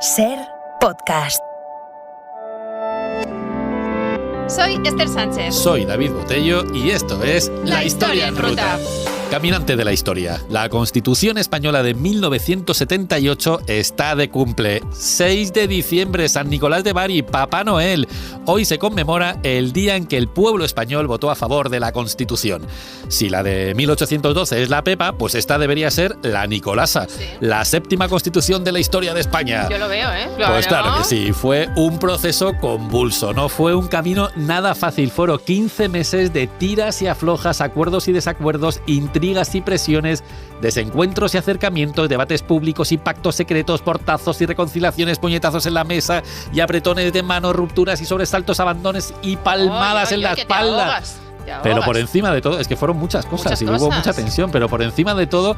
Ser Podcast. Soy Esther Sánchez. Soy David Botello y esto es La Historia en Ruta. Caminante de la historia. La Constitución Española de 1978 está de cumple. 6 de diciembre, San Nicolás de Bari, Papá Noel. Hoy se conmemora el día en que el pueblo español votó a favor de la Constitución. Si la de 1812 es la Pepa, pues esta debería ser la Nicolasa, Sí. la séptima Constitución de la historia de España. Yo lo veo, ¿eh? Pues claro que sí, fue un proceso convulso, no fue un camino nada fácil. Fueron 15 meses de tiras y aflojas, acuerdos y desacuerdos, intrigas y presiones, desencuentros y acercamientos, debates públicos y pactos secretos, portazos y reconciliaciones, puñetazos en la mesa y apretones de manos, rupturas y sobresaltos, abandones y palmadas en la espalda. Pero por encima de todo, es que fueron muchas cosas. Hubo mucha tensión, pero por encima de todo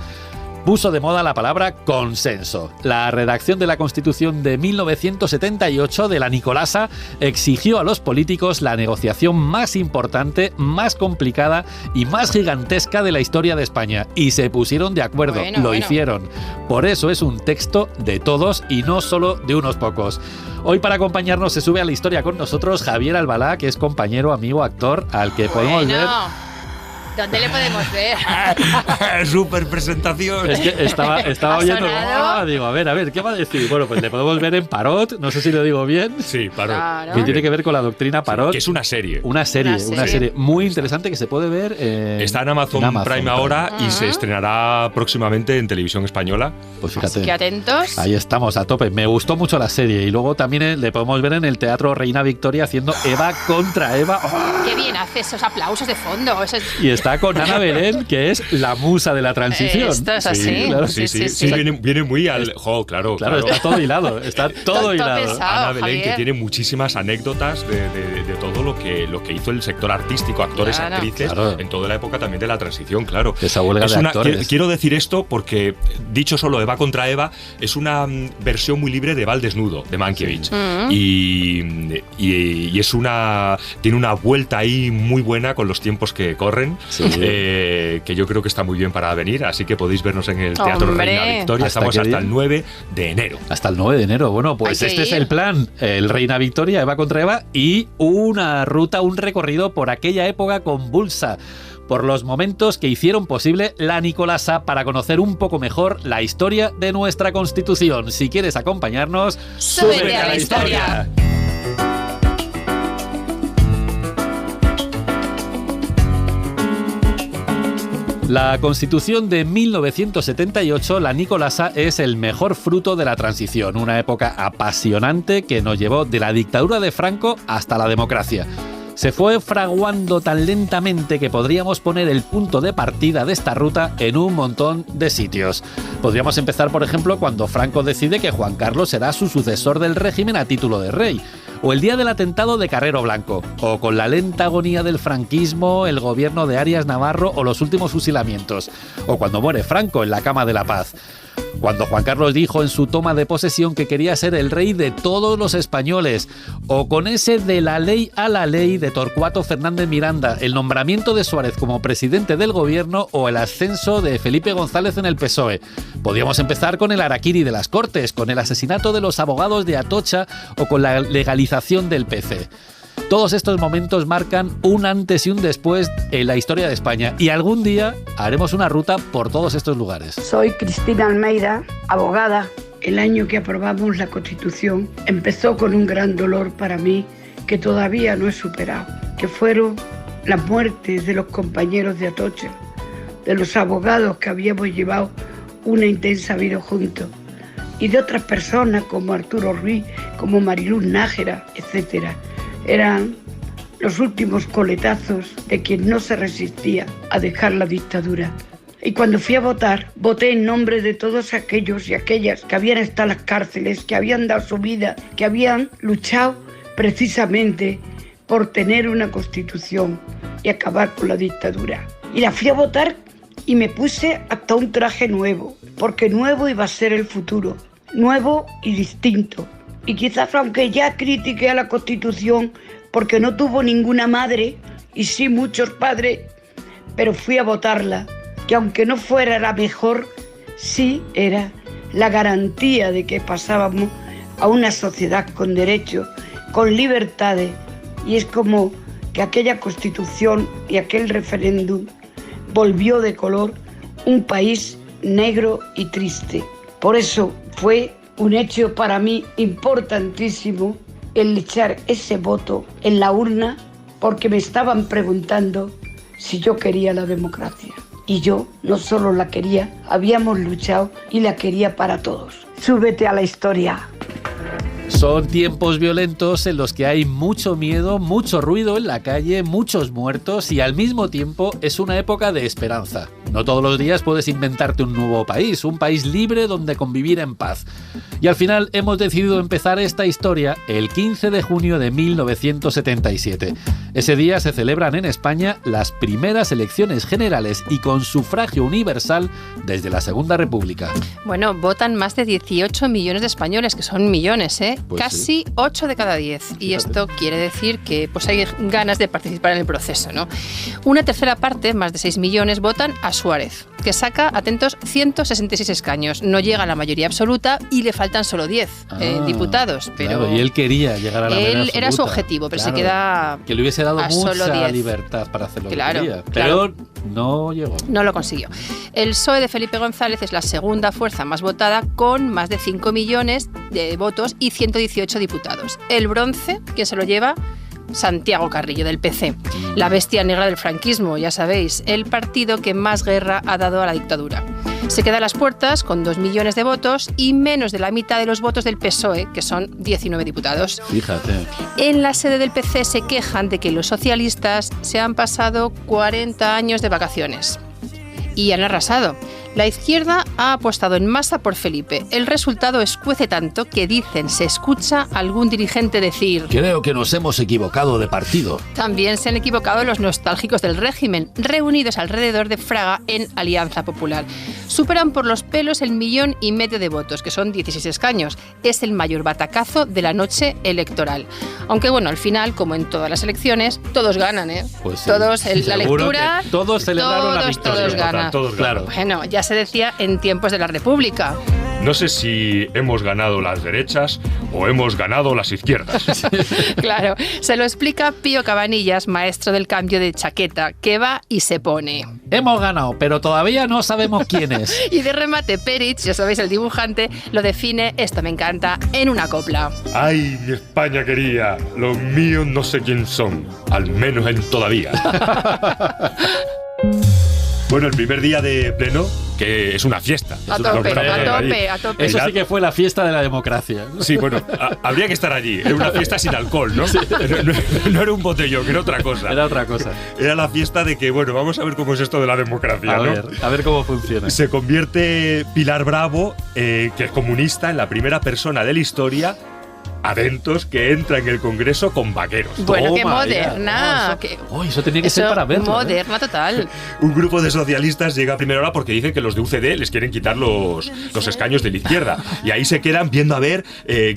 puso de moda la palabra consenso. La redacción de la Constitución de 1978 de la Nicolasa exigió a los políticos la negociación más importante, más complicada y más gigantesca de la historia de España. Y se pusieron de acuerdo, lo hicieron. Por eso es un texto de todos y no solo de unos pocos. Hoy para acompañarnos se sube a la historia con nosotros Javier Albalá, que es compañero, amigo, actor, al que podemos ver... ¿Dónde le podemos ver? Súper presentación. Es que estaba oyendo. Digo, a ver, ¿qué va a decir? Bueno, pues le podemos ver en Parot, no sé si lo digo bien. Sí, Parot. Claro. Que tiene que ver con la doctrina Parot. Que es una serie. Una serie muy interesante que se puede ver. Está en Amazon Prime ahora y se estrenará próximamente en televisión española. Pues fíjate. Así que atentos. Ahí estamos, a tope. Me gustó mucho la serie. Y luego también le podemos ver en el Teatro Reina Victoria haciendo Eva contra Eva. ¡Oh! Qué bien hace esos aplausos de fondo. Y está con Ana Belén, que es la musa de la transición. Esto es así. Sí, claro. Sí, viene muy al... Claro. Está todo hilado. Está todo hilado. Pesado, Ana Belén, Javier, que tiene muchísimas anécdotas de todo lo que hizo el sector artístico, actores, actrices, en toda la época también de la transición, claro. Esa huelga de actores. Quiero decir esto porque, dicho solo Eva contra Eva, es una versión muy libre de Va al desnudo, de Mankiewicz. Sí. Y es tiene una vuelta ahí muy buena con los tiempos que corren, que yo creo que está muy bien para venir, así que podéis vernos en el Teatro Reina Victoria. Estamos hasta el 9 de enero. Hasta el 9 de enero. Bueno, pues este es el plan. El Reina Victoria, Eva contra Eva, y una ruta, un recorrido por aquella época convulsa, por los momentos que hicieron posible la Nicolasa, para conocer un poco mejor la historia de nuestra Constitución. Si quieres acompañarnos, ¡súbete a la historia! La Constitución de 1978, la Nicolasa, es el mejor fruto de la transición, una época apasionante que nos llevó de la dictadura de Franco hasta la democracia. Se fue fraguando tan lentamente que podríamos poner el punto de partida de esta ruta en un montón de sitios. Podríamos empezar, por ejemplo, cuando Franco decide que Juan Carlos será su sucesor del régimen a título de rey, o el día del atentado de Carrero Blanco, o con la lenta agonía del franquismo, el gobierno de Arias Navarro o los últimos fusilamientos, o cuando muere Franco en la cama de la paz. Cuando Juan Carlos dijo en su toma de posesión que quería ser el rey de todos los españoles, o con ese de la ley a la ley de Torcuato Fernández Miranda, el nombramiento de Suárez como presidente del gobierno o el ascenso de Felipe González en el PSOE. Podríamos empezar con el harakiri de las Cortes, con el asesinato de los abogados de Atocha o con la legalización del PC. Todos estos momentos marcan un antes y un después en la historia de España, y algún día haremos una ruta por todos estos lugares. Soy Cristina Almeida, abogada. El año que aprobamos la Constitución empezó con un gran dolor para mí que todavía no he superado, que fueron las muertes de los compañeros de Atocha, de los abogados que habíamos llevado una intensa vida juntos, y de otras personas como Arturo Ruiz, como Mariluz Nájera, etcétera. Eran los últimos coletazos de quien no se resistía a dejar la dictadura. Y cuando fui a votar, voté en nombre de todos aquellos y aquellas que habían estado en las cárceles, que habían dado su vida, que habían luchado precisamente por tener una constitución y acabar con la dictadura. Y la fui a votar y me puse hasta un traje nuevo, porque nuevo iba a ser el futuro, nuevo y distinto. Y quizás, aunque ya critiqué a la Constitución porque no tuvo ninguna madre y sí muchos padres, pero fui a votarla, que aunque no fuera la mejor, sí era la garantía de que pasábamos a una sociedad con derechos, con libertades, y es como que aquella Constitución y aquel referéndum volvió de color un país negro y triste. Por eso fue un hecho para mí importantísimo el echar ese voto en la urna, porque me estaban preguntando si yo quería la democracia. Y yo no solo la quería, habíamos luchado y la quería para todos. Súbete a la historia. Son tiempos violentos en los que hay mucho miedo, mucho ruido en la calle, muchos muertos y al mismo tiempo es una época de esperanza. No todos los días puedes inventarte un nuevo país, un país libre donde convivir en paz. Y al final hemos decidido empezar esta historia el 15 de junio de 1977. Ese día se celebran en España las primeras elecciones generales y con sufragio universal desde la Segunda República. Bueno, votan más de 18 millones de españoles, que son millones, ¿eh? Pues Casi sí. 8 de cada 10. Y Fíjate. esto quiere decir que pues hay ganas de participar en el proceso, ¿no? Una tercera parte, más de 6 millones, votan a Suárez, que saca, atentos, 166 escaños. No llega a la mayoría absoluta y le faltan solo 10 diputados. Pero claro, y él quería llegar a la mayoría él era su absoluta. objetivo, pero Claro, se queda que le hubiese dado a solo mucha 10. libertad para hacer lo Claro, que quería. claro. Pero no llegó. No lo consiguió. El PSOE de Felipe González es la segunda fuerza más votada, con más de 5 millones de votos y 118 diputados. El bronce, que se lo lleva Santiago Carrillo, del PC. La bestia negra del franquismo, ya sabéis, el partido que más guerra ha dado a la dictadura. Se queda a las puertas con 2 millones de votos y menos de la mitad de los votos del PSOE, que son 19 diputados. Fíjate. En la sede del PC se quejan de que los socialistas se han pasado 40 años de vacaciones y han arrasado. La izquierda ha apostado en masa por Felipe. El resultado escuece tanto que dicen, se escucha a algún dirigente decir: Creo que nos hemos equivocado de partido. también se han equivocado los nostálgicos del régimen, reunidos alrededor de Fraga en Alianza Popular. Superan por los pelos el 1,5 millones de votos, que son 16 escaños. Es el mayor batacazo de la noche electoral. Aunque bueno, al final, como en todas las elecciones, todos ganan, ¿eh? Pues sí. Todos, la Seguro lectura... que todos celebraron la victoria. Todos ganan. Todos Claro. Bueno, ya se decía en tiempos de la República. No sé si hemos ganado las derechas o hemos ganado las izquierdas. Claro, se lo explica Pío Cabanillas, maestro del cambio de chaqueta, que va y se pone. Hemos ganado, pero todavía no sabemos quién es. Y de remate, Perich, ya sabéis, el dibujante, lo define, esto me encanta, en una copla. Ay, mi España quería, los míos no sé quién son, al menos en todavía. Bueno, el primer día de pleno, que es una fiesta. A Es una tope, fiesta a ahí. tope, a tope. Eso sí que fue la fiesta de la democracia. Sí, bueno, habría que estar allí. Era una fiesta sin alcohol, ¿no? No era un botellón, que era otra cosa. Era otra cosa. Era la fiesta de que, bueno, vamos a ver cómo es esto de la democracia, ¿no? A ver cómo funciona. Se convierte Pilar Bravo, que es comunista, en la primera persona de la historia, atentos, que entra en el Congreso con vaqueros. Bueno, qué Toma, moderna. ya. Eso tenía que ser para verlo. Moderna total. Un grupo de socialistas llega a primera hora porque dicen que los de UCD les quieren quitar los escaños de la izquierda. Y ahí se quedan viendo a ver,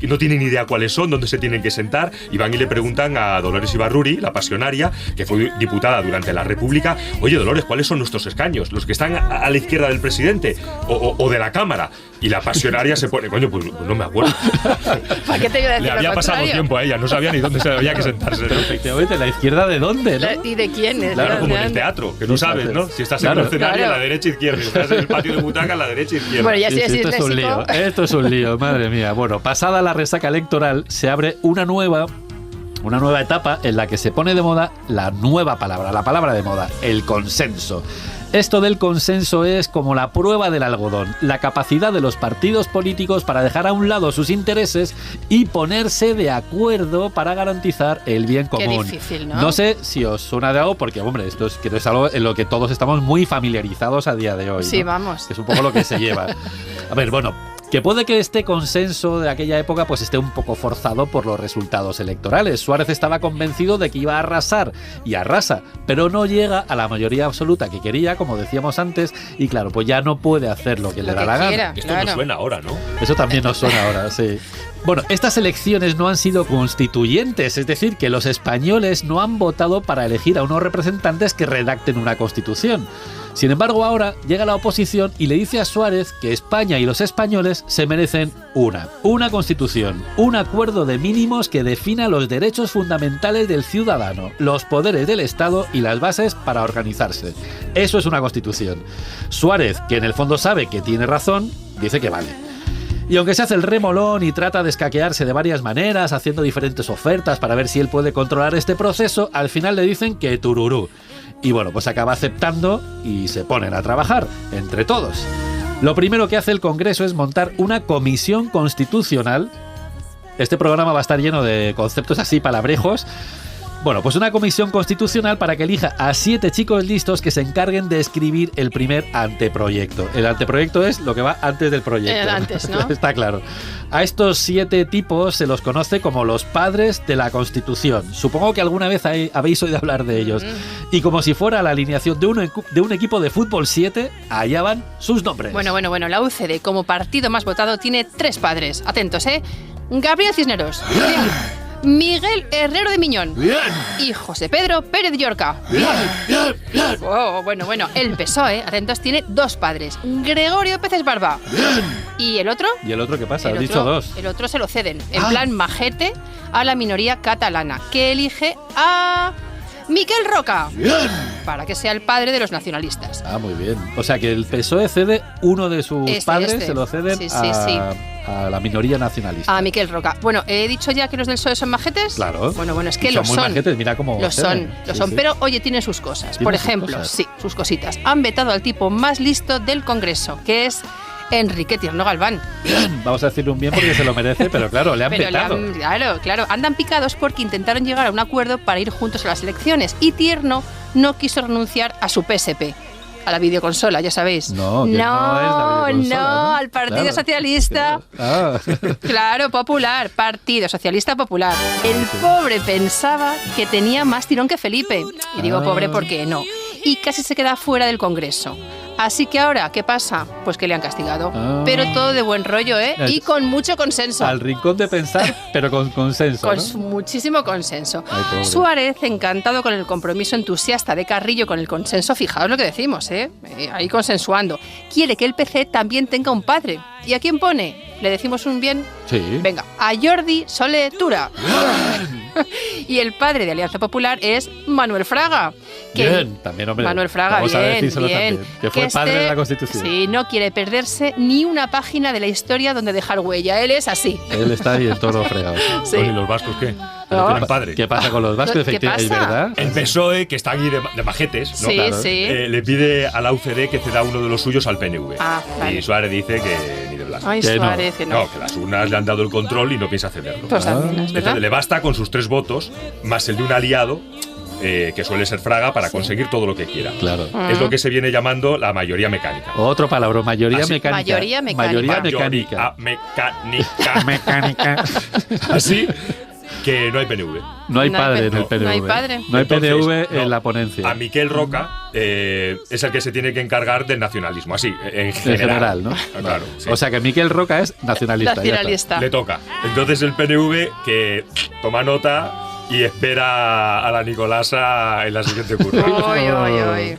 no tienen ni idea cuáles son, dónde se tienen que sentar. Y van y le preguntan a Dolores Ibarruri, la pasionaria, que fue diputada durante la República: oye, Dolores, ¿cuáles son nuestros escaños? ¿Los que están a la izquierda del presidente o de la Cámara? Y la pasionaria se pone: coño, pues no me acuerdo. ¿Para qué te voy a decir Le lo había pasado contrario? tiempo a ella, no sabía ni dónde se había que sentarse, ¿no? Efectivamente, ¿la izquierda de dónde, no? ¿Y de quién es? Claro, ¿De como en el dónde? teatro, que no sabes, ¿no? Si estás en Claro. el escenario, Claro. a la derecha, izquierda. Si estás en el patio de butaca, a la derecha, izquierda. Bueno, ya Sí, sí, sí, sí, esto es un léxico. lío. Esto es un lío, madre mía. Bueno, pasada la resaca electoral, se abre una nueva etapa en la que se pone de moda la nueva palabra, la palabra de moda, el consenso. Esto del consenso es como la prueba del algodón, la capacidad de los partidos políticos para dejar a un lado sus intereses y ponerse de acuerdo para garantizar el bien Qué común. difícil, ¿no? No sé si os suena de algo, porque, hombre, esto es algo en lo que todos estamos muy familiarizados a día de hoy. Sí, ¿no? vamos. Es un poco lo que se lleva. A ver, bueno, que puede que este consenso de aquella época pues esté un poco forzado por los resultados electorales. Suárez estaba convencido de que iba a arrasar y arrasa, pero no llega a la mayoría absoluta que quería, como decíamos antes, y claro, pues ya no puede hacer lo que le da la gana. quiera, Esto claro. nos suena ahora, ¿no? Eso también nos suena ahora, sí. Bueno, estas elecciones no han sido constituyentes, es decir, que los españoles no han votado para elegir a unos representantes que redacten una constitución. Sin embargo, ahora llega la oposición y le dice a Suárez que España y los españoles se merecen una constitución, un acuerdo de mínimos que defina los derechos fundamentales del ciudadano, los poderes del Estado y las bases para organizarse. Eso es una constitución. Suárez, que en el fondo sabe que tiene razón, dice que vale. Y aunque se hace el remolón y trata de escaquearse de varias maneras, haciendo diferentes ofertas para ver si él puede controlar este proceso, al final le dicen que tururú. Y bueno, pues acaba aceptando y se ponen a trabajar, entre todos. Lo primero que hace el Congreso es montar una comisión constitucional. Este programa va a estar lleno de conceptos así palabrejos. Bueno, pues una comisión constitucional para que elija a 7 chicos listos que se encarguen de escribir el primer anteproyecto. El anteproyecto es lo que va antes del proyecto. Antes, ¿no? Está claro. A estos 7 tipos se los conoce como los padres de la Constitución. Supongo que alguna vez habéis oído hablar de ellos. Y como si fuera la alineación de un equipo de fútbol 7, allá van sus nombres. Bueno, la UCD, como partido más votado, tiene 3 padres. Atentos, ¿eh? Gabriel Cisneros. Bien. Miguel Herrero de Miñón. Bien. Y José Pedro Pérez de Llorca. Bien. Oh, bueno. El PSOE, atentos, tiene 2 padres. Gregorio Peces Barba. Bien. ¿Y el otro? ¿Y el otro qué pasa? Has dicho 2. El otro se lo ceden, en plan majete, a la minoría catalana, que elige a Miquel Roca. Bien. Para que sea el padre de los nacionalistas. Ah, muy bien. O sea que el PSOE cede uno de sus padres, se lo ceden a la minoría nacionalista. A Miquel Roca. Bueno, he dicho ya que los del PSOE son majetes. Claro. Bueno, es que y lo son. Muy majetes, mira cómo lo son. Pero oye, tienen sus cosas. Por ejemplo, sus cositas. Han vetado al tipo más listo del Congreso, que es Enrique Tierno Galván. Bien. Vamos a decirle un bien porque se lo merece, pero claro, le han vetado. Claro. Andan picados porque intentaron llegar a un acuerdo para ir juntos a las elecciones y Tierno no quiso renunciar a su PSP. A la videoconsola, ya sabéis. No, al Partido Socialista. Claro, popular, Partido Socialista Popular. El pobre pensaba que tenía más tirón que Felipe. Y digo pobre porque no. Y casi se queda fuera del Congreso. Así que ahora, ¿qué pasa? Pues que le han castigado. Pero todo de buen rollo, ¿eh? Y con mucho consenso. Al rincón de pensar, pero con consenso, con ¿no? muchísimo consenso. Ay, Suárez, encantado con el compromiso entusiasta de Carrillo con el consenso, fijaos lo que decimos, ahí consensuando. Quiere que el PC también tenga un padre. ¿Y a quién pone? ¿Le decimos un bien? Sí. Venga, a Jordi Sole Tura. Y el padre de Alianza Popular es Manuel Fraga. Bien, también, hombre. Manuel Fraga, vamos a decírselo bien. También, que fue padre de la Constitución. Sí, no quiere perderse ni una página de la historia donde dejar huella. Él es así. Él está ahí en todo lo fregado. Sí. ¿Y los vascos qué? No. ¿Tienen padre? ¿Qué pasa con los vascos? Efectivamente, es verdad. El PSOE, que está aquí de majetes, ¿no? Sí, Claro. sí. Le pide a la UCD que ceda uno de los suyos al PNV. Vale. Y Suárez dice que ni de Blas. Ay, Que no. Suárez, que no. No, que las urnas le han dado el control y no piensa cederlo. Pues también, es verdad. Entonces le basta con sus 3 votos, más el de un aliado, que suele ser Fraga, para conseguir todo lo que quiera. Claro. Es lo que se viene llamando la mayoría mecánica. Otro palabra, mayoría Así. mecánica. Mayoría mecánica. Mayoría Mayoría mecánica. mecánica. Así que no hay PNV. No hay No hay padre en PNV. el PNV. No hay padre. No hay Entonces, PNV en no. la ponencia. A Miquel Roca es el que se tiene que encargar del nacionalismo, así, en En general. general, ¿no? Claro, sí. O sea que Miquel Roca es nacionalista. ya está. Nacionalista. Le toca. Entonces el PNV que toma nota y espera a la Nicolasa en la siguiente curva. Oy.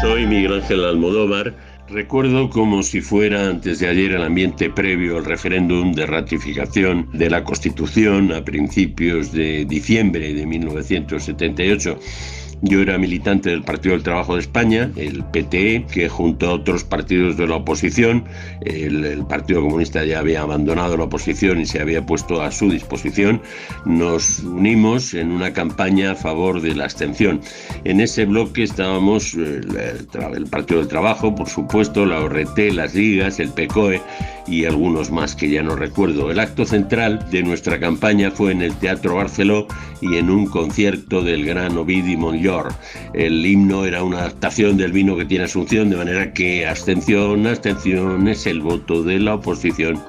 Soy Miguel Ángel Almodóvar. Recuerdo como si fuera antes de ayer el ambiente previo al referéndum de ratificación de la Constitución a principios de diciembre de 1978. Yo era militante del Partido del Trabajo de España, el PTE, que junto a otros partidos de la oposición, el Partido Comunista ya había abandonado la oposición y se había puesto a su disposición, nos unimos en una campaña a favor de la abstención. En ese bloque estábamos el Partido del Trabajo, por supuesto, la ORT, las Ligas, el PCOE y algunos más que ya no recuerdo. El acto central de nuestra campaña fue en el Teatro Barceló y en un concierto del gran Ovidi Montllor. El himno era una adaptación del vino que tiene Asunción, de manera que abstención es el voto de la oposición.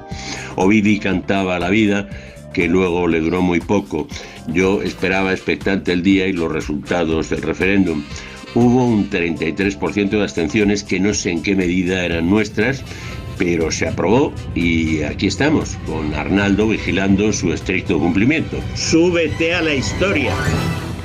Ovidi cantaba la vida, que luego le duró muy poco. Yo esperaba expectante el día y los resultados del referéndum. Hubo un 33% de abstenciones que no sé en qué medida eran nuestras, pero se aprobó y aquí estamos, con Arnaldo vigilando su estricto cumplimiento. ¡Súbete a la historia!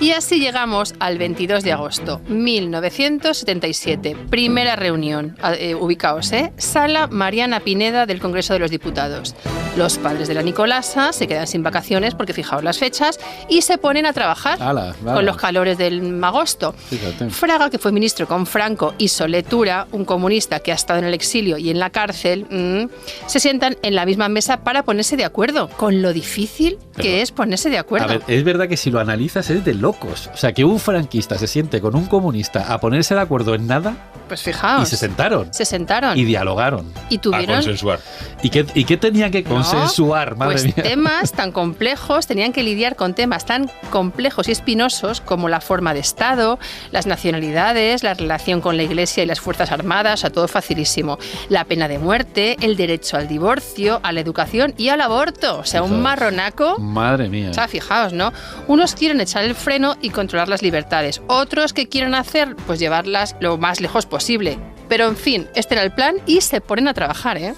Y así llegamos al 22 de agosto, 1977. Primera reunión, ubicaos, Sala Mariana Pineda del Congreso de los Diputados. Los padres de la Nicolasa se quedan sin vacaciones porque fijaos las fechas y se ponen a trabajar con los calores del agosto. Fíjate. Fraga, que fue ministro con Franco, y Soletura, un comunista que ha estado en el exilio y en la cárcel, se sientan en la misma mesa para ponerse de acuerdo, con lo difícil que es ponerse de acuerdo. A ver, es verdad que si lo analizas es de locos. O sea, que un franquista se siente con un comunista a ponerse de acuerdo en nada. Pues fijaos. Y se sentaron. Se sentaron. Y dialogaron. Y tuvieron... A consensuar. ¿Y qué tenían que consensuar, madre pues mía? Temas tan complejos, tenían que lidiar con temas tan complejos y espinosos como la forma de Estado, las nacionalidades, la relación con la Iglesia y las Fuerzas Armadas, o sea, todo facilísimo. La pena de muerte, el derecho al divorcio, a la educación y al aborto. O sea, un marronaco. Madre mía. O sea, fijaos, ¿no? Unos quieren echar el freno y controlar las libertades. Otros que quieren hacer, pues llevarlas lo más lejos posible. Pero, en fin, este era el plan y se ponen a trabajar, ¿eh?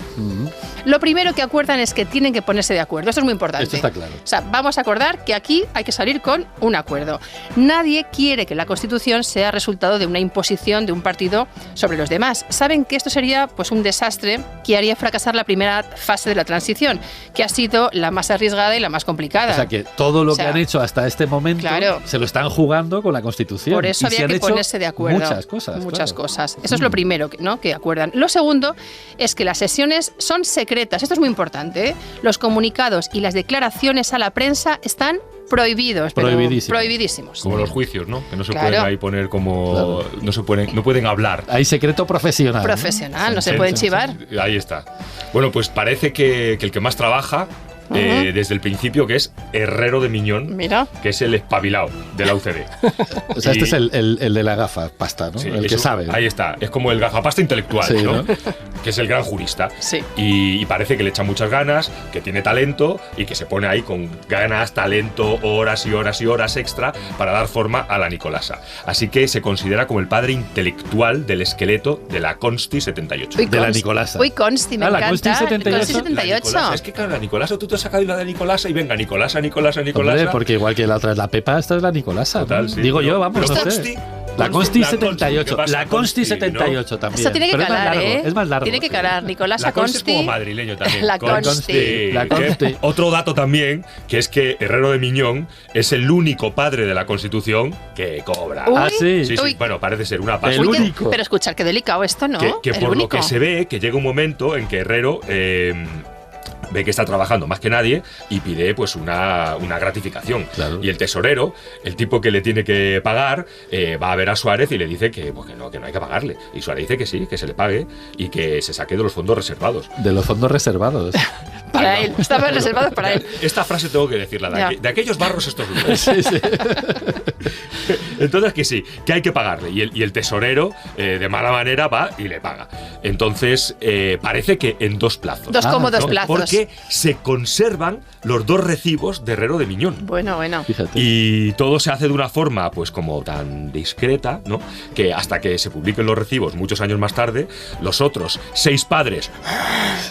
Lo primero que acuerdan es que tienen que ponerse de acuerdo. Esto es muy importante. Esto está claro. O sea, vamos a acordar que aquí hay que salir con un acuerdo. Nadie quiere que la Constitución sea resultado de una imposición de un partido sobre los demás. Saben que esto sería pues un desastre que haría fracasar la primera fase de la transición, que ha sido la más arriesgada y la más complicada. O sea, que todo lo que han hecho hasta este momento se lo están jugando con la Constitución. Por eso había que ponerse de acuerdo. Muchas cosas. Muchas cosas. Eso es lo primero que acuerdan. Lo segundo es que las sesiones son secretas. Esto es muy importante, ¿eh? Los comunicados y las declaraciones a la prensa están prohibidos. Prohibidísimos. Como los juicios, ¿no? Que no se pueden ahí poner como... Claro. No pueden hablar. Hay secreto profesional. Profesional, no se pueden chivar. Ahí está. Bueno, pues parece que el que más trabaja desde el principio, que es Herrero de Miñón, que es el espabilado de la UCD. O sea, este es el de la gafa pasta, ¿no? Sí, el que sabe. Ahí está, es como el gafapasta intelectual, sí, ¿no? Que es el gran jurista. Sí. Y parece que le echa muchas ganas, que tiene talento y que se pone ahí con ganas, talento, horas y horas y horas extra para dar forma a la Nicolasa. Así que se considera como el padre intelectual del esqueleto de la Consti 78. De la Nicolasa. Uy, Consti, me encanta. La Consti 78. Consti 78. Es que claro, la Nicolasa, tú te has sacado la de Nicolasa y venga, Nicolasa. Hombre, porque igual que la otra es la Pepa, esta es la Nicolasa. Total, ¿no? sí, Digo yo, vamos, no sé. La Consti 78. La Consti 78 también. Eso tiene que calar, ¿eh? Es más largo. Tiene que calar. Nicolasa la Consti. Consti. Es como madrileño también. La Consti. La Consti. Otro dato también, que es que Herrero de Miñón es el único padre de la Constitución que cobra. Uy, sí. Sí, bueno, parece ser una El único. Pero escuchar, qué delicado esto, ¿no? Que por lo que se ve, que llega un momento en que Herrero... ve que está trabajando más que nadie y pide pues una gratificación. Claro. Y el tesorero, el tipo que le tiene que pagar, va a ver a Suárez y le dice que no hay que pagarle. Y Suárez dice que sí, que se le pague y que se saque de los fondos reservados. De los fondos reservados. Para él, estaban reservados para él. Esta frase tengo que decirla, de aquellos barros estos lugares. Sí. Entonces que sí, que hay que pagarle. Y el tesorero, de mala manera, va y le paga. Entonces, parece que en 2 plazos. Dos cómodos plazos. Porque se conservan los 2 recibos de Herrero de Miñón. Bueno. Fíjate. Y todo se hace de una forma, pues como tan discreta, ¿no? Que hasta que se publiquen los recibos muchos años más tarde, los otros 6 padres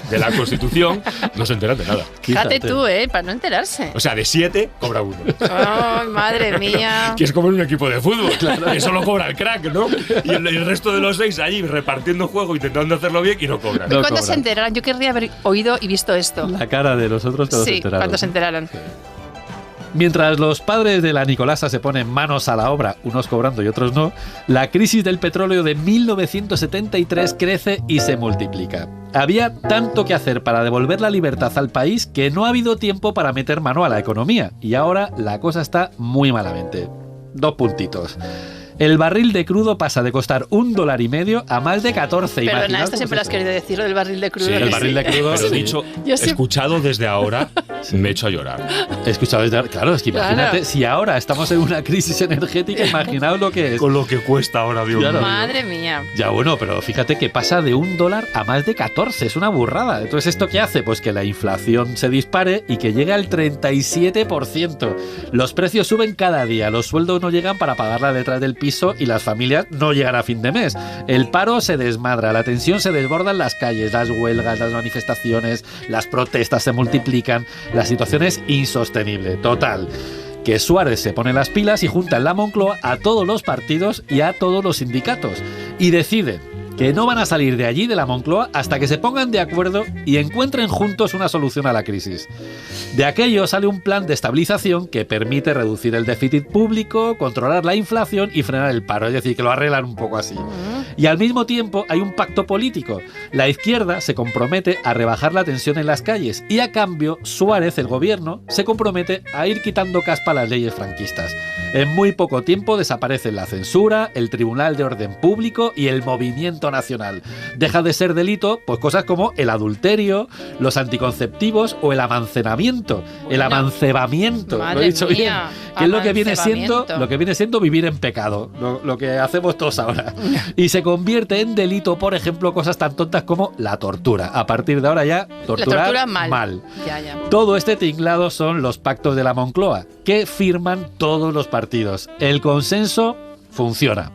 de la Constitución no se enteran de nada. Fíjate tú, para no enterarse. O sea, de 7 cobra 1. ¡Ay, madre mía! Que es como en un equipo de fútbol. Claro. Eso lo cobra el crack, ¿no? Y el resto de los 6 allí repartiendo juego, intentando hacerlo bien y no cobran. ¿Y cuándo se enterarán? Yo querría haber oído y visto esto. La cara de los otros cuando se enteraron. Sí, cuando se enteraron. Sí. Mientras los padres de la Nicolasa se ponen manos a la obra, unos cobrando y otros no, la crisis del petróleo de 1973 crece y se multiplica. Había tanto que hacer para devolver la libertad al país que no ha habido tiempo para meter mano a la economía. Y ahora la cosa está muy malamente. 2 puntitos. El barril de crudo pasa de costar $1.50 a más de 14. Perdona, esto siempre lo has querido decir, lo del barril de crudo. Sí, el barril de crudo. Pero dicho, escuchado desde ahora, me echo a llorar. He escuchado, claro, es que imagínate, Claro. si ahora estamos en una crisis energética, imaginaos lo que es. Con lo que cuesta ahora, Dios Claro. mío. Madre mía. Ya bueno, pero fíjate que pasa de $1 a más de 14, es una burrada. Entonces, ¿esto qué hace? Pues que la inflación se dispare y que llegue al 37%. Los precios suben cada día, los sueldos no llegan para pagar la letra del piso y las familias no llegan a fin de mes. El paro se desmadra, la tensión se desborda en las calles, las huelgas, las manifestaciones, las protestas se multiplican, la situación es insostenible, total. Que Suárez se pone las pilas y junta en la Moncloa a todos los partidos y a todos los sindicatos y deciden que no van a salir de allí, de la Moncloa, hasta que se pongan de acuerdo y encuentren juntos una solución a la crisis. De aquello sale un plan de estabilización que permite reducir el déficit público, controlar la inflación y frenar el paro, es decir, que lo arreglan un poco así. Y al mismo tiempo hay un pacto político. La izquierda se compromete a rebajar la tensión en las calles y a cambio Suárez, el gobierno, se compromete a ir quitando caspa a las leyes franquistas. En muy poco tiempo desaparecen la censura, el Tribunal de Orden Público y el Movimiento Nacional. Deja de ser delito pues cosas como el adulterio, los anticonceptivos o el amancebamiento. El amancebamiento, lo he Madre dicho bien. mía, Que es lo que viene siendo, amancebamiento. vivir en pecado, lo que hacemos todos ahora. Y se convierte en delito, por ejemplo, cosas tan tontas como la tortura. A partir de ahora ya, torturar La tortura mal. Ya. Todo este tinglado son los pactos de la Moncloa, que firman todos los partidos. El consenso funciona.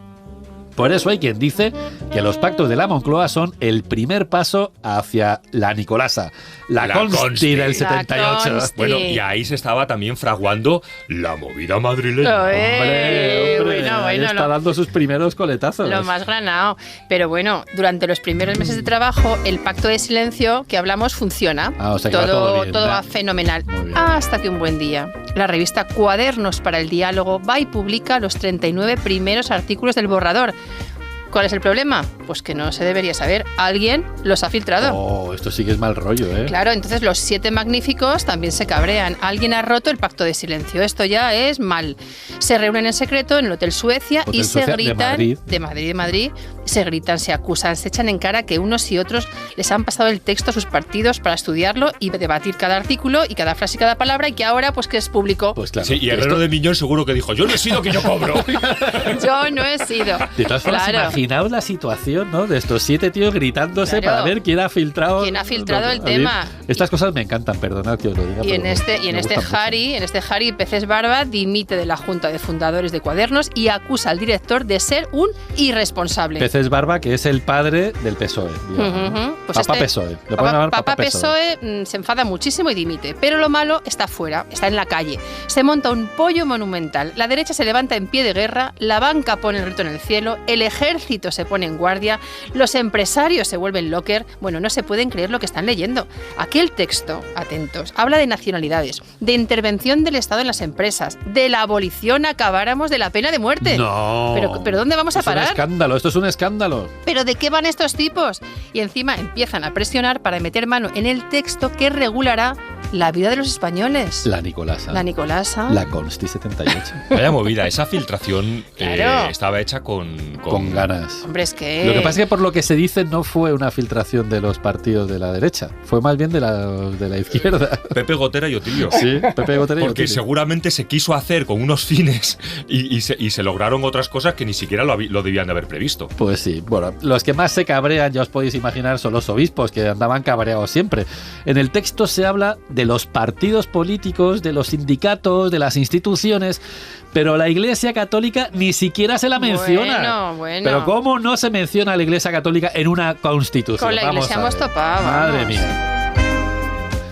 Por eso hay quien dice que los pactos de la Moncloa son el primer paso hacia la Nicolasa, la Consti del 78. Consti. Bueno, y ahí se estaba también fraguando la movida madrileña. Hombre, Bueno, ahí está lo- dando sus primeros coletazos. Lo más granado. Pero bueno, durante los primeros meses de trabajo, el pacto de silencio que hablamos funciona. Ah, o sea que va todo bien, va ¿verdad? fenomenal. Muy bien. Hasta que un buen día, la revista Cuadernos para el Diálogo va y publica los 39 primeros artículos del borrador. ¿Cuál es el problema? Pues que no se debería saber. Alguien los ha filtrado. Oh, esto sí que es mal rollo, ¿eh? Claro, entonces los 7 magníficos también se cabrean. Alguien ha roto el pacto de silencio. Esto ya es mal. Se reúnen en secreto en el Hotel Suecia Hotel y Suecia se de gritan. Madrid. Se gritan, se acusan, se echan en cara que unos y otros les han pasado el texto a sus partidos para estudiarlo y debatir cada artículo y cada frase y cada palabra, y que ahora, pues que es público. Pues claro. Sí, y Herrero de Miñón seguro que dijo, yo no he sido que yo cobro. Yo no he sido. De todas formas, Claro. imaginaos la situación, ¿no? De estos 7 tíos gritándose Claro. para ver quién ha filtrado. ¿Quién ha filtrado el A mí tema? Estas cosas me encantan, perdonad que os lo diga. Y en pero este me gustan mucho. Harry Peces Barba dimite de la Junta de Fundadores de Cuadernos y acusa al director de ser un irresponsable. Peces Barba, que es el padre del PSOE. digamos, ¿no? Ujú. Pues Papá este- PSOE. Lo pueden llamar Papá Papá PSOE. PSOE se enfada muchísimo y dimite. Pero lo malo está fuera, está en la calle. Se monta un pollo monumental. La derecha se levanta en pie de guerra, la banca pone el grito en el cielo, el ejército se pone en guardia, los empresarios se vuelven locker. Bueno, no se pueden creer lo que están leyendo. Aquel texto, atentos, habla de nacionalidades, de intervención del Estado en las empresas, de la abolición, acabáramos de la pena de muerte. No. Pero ¿dónde vamos a Es un parar? escándalo, esto es un escándalo. ¿Pero de qué van estos tipos? Y encima empiezan a presionar para meter mano en el texto que regulará la vida de los españoles. La Nicolasa. La Nicolasa. La Consti 78. Vaya movida, esa filtración Claro. estaba hecha con ganas. Hombre, es que... Lo que pasa es que por lo que se dice no fue una filtración de los partidos de la derecha, fue más bien de la izquierda. Pepe Gotera y Otilio. Sí, Pepe Gotera y Porque Otilio. seguramente se quiso hacer con unos fines y se lograron otras cosas que ni siquiera lo debían de haber previsto. Pues sí, bueno, los que más se cabrean, ya os podéis imaginar, son los obispos, que andaban cabreados siempre. En el texto se habla de los partidos políticos, de los sindicatos, de las instituciones, pero la Iglesia Católica ni siquiera se la menciona. Bueno. Pero ¿cómo no se menciona a la Iglesia Católica en una constitución? Con la Vamos Iglesia a hemos ver. topado, Madre vamos. mía.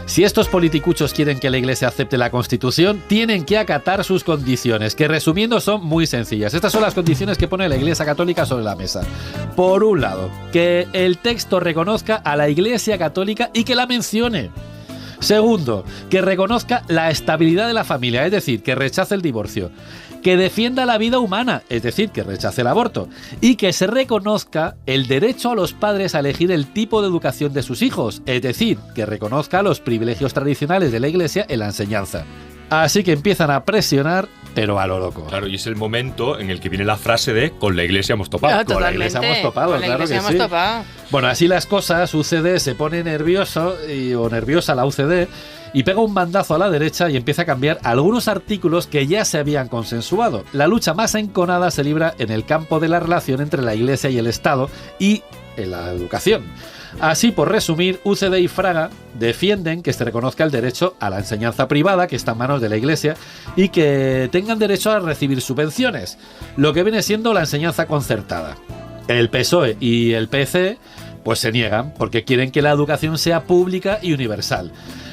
Si estos politicuchos quieren que la Iglesia acepte la Constitución, tienen que acatar sus condiciones, que resumiendo son muy sencillas. Estas son las condiciones que pone la Iglesia Católica sobre la mesa. Por un lado, que el texto reconozca a la Iglesia Católica y que la mencione. Segundo, que reconozca la estabilidad de la familia, es decir, que rechace el divorcio. Que defienda la vida humana, es decir, que rechace el aborto. Y que se reconozca el derecho a los padres a elegir el tipo de educación de sus hijos, es decir, que reconozca los privilegios tradicionales de la Iglesia en la enseñanza. Así que empiezan a presionar, pero a lo loco. Claro, y es el momento en el que viene la frase de con la Iglesia hemos topado. Ah, Con la Iglesia totalmente. hemos topado, Con la claro Iglesia que hemos sí. topado. Bueno, así las cosas, UCD se pone nervioso o nerviosa la UCD y pega un mandazo a la derecha y empieza a cambiar algunos artículos que ya se habían consensuado. La lucha más enconada se libra en el campo de la relación entre la Iglesia y el Estado y en la educación. Así, por resumir, UCD y Fraga defienden que se reconozca el derecho a la enseñanza privada, que está en manos de la Iglesia, y que tengan derecho a recibir subvenciones, lo que viene siendo la enseñanza concertada. El PSOE y el PC pues se niegan, porque quieren que la educación sea pública y universal.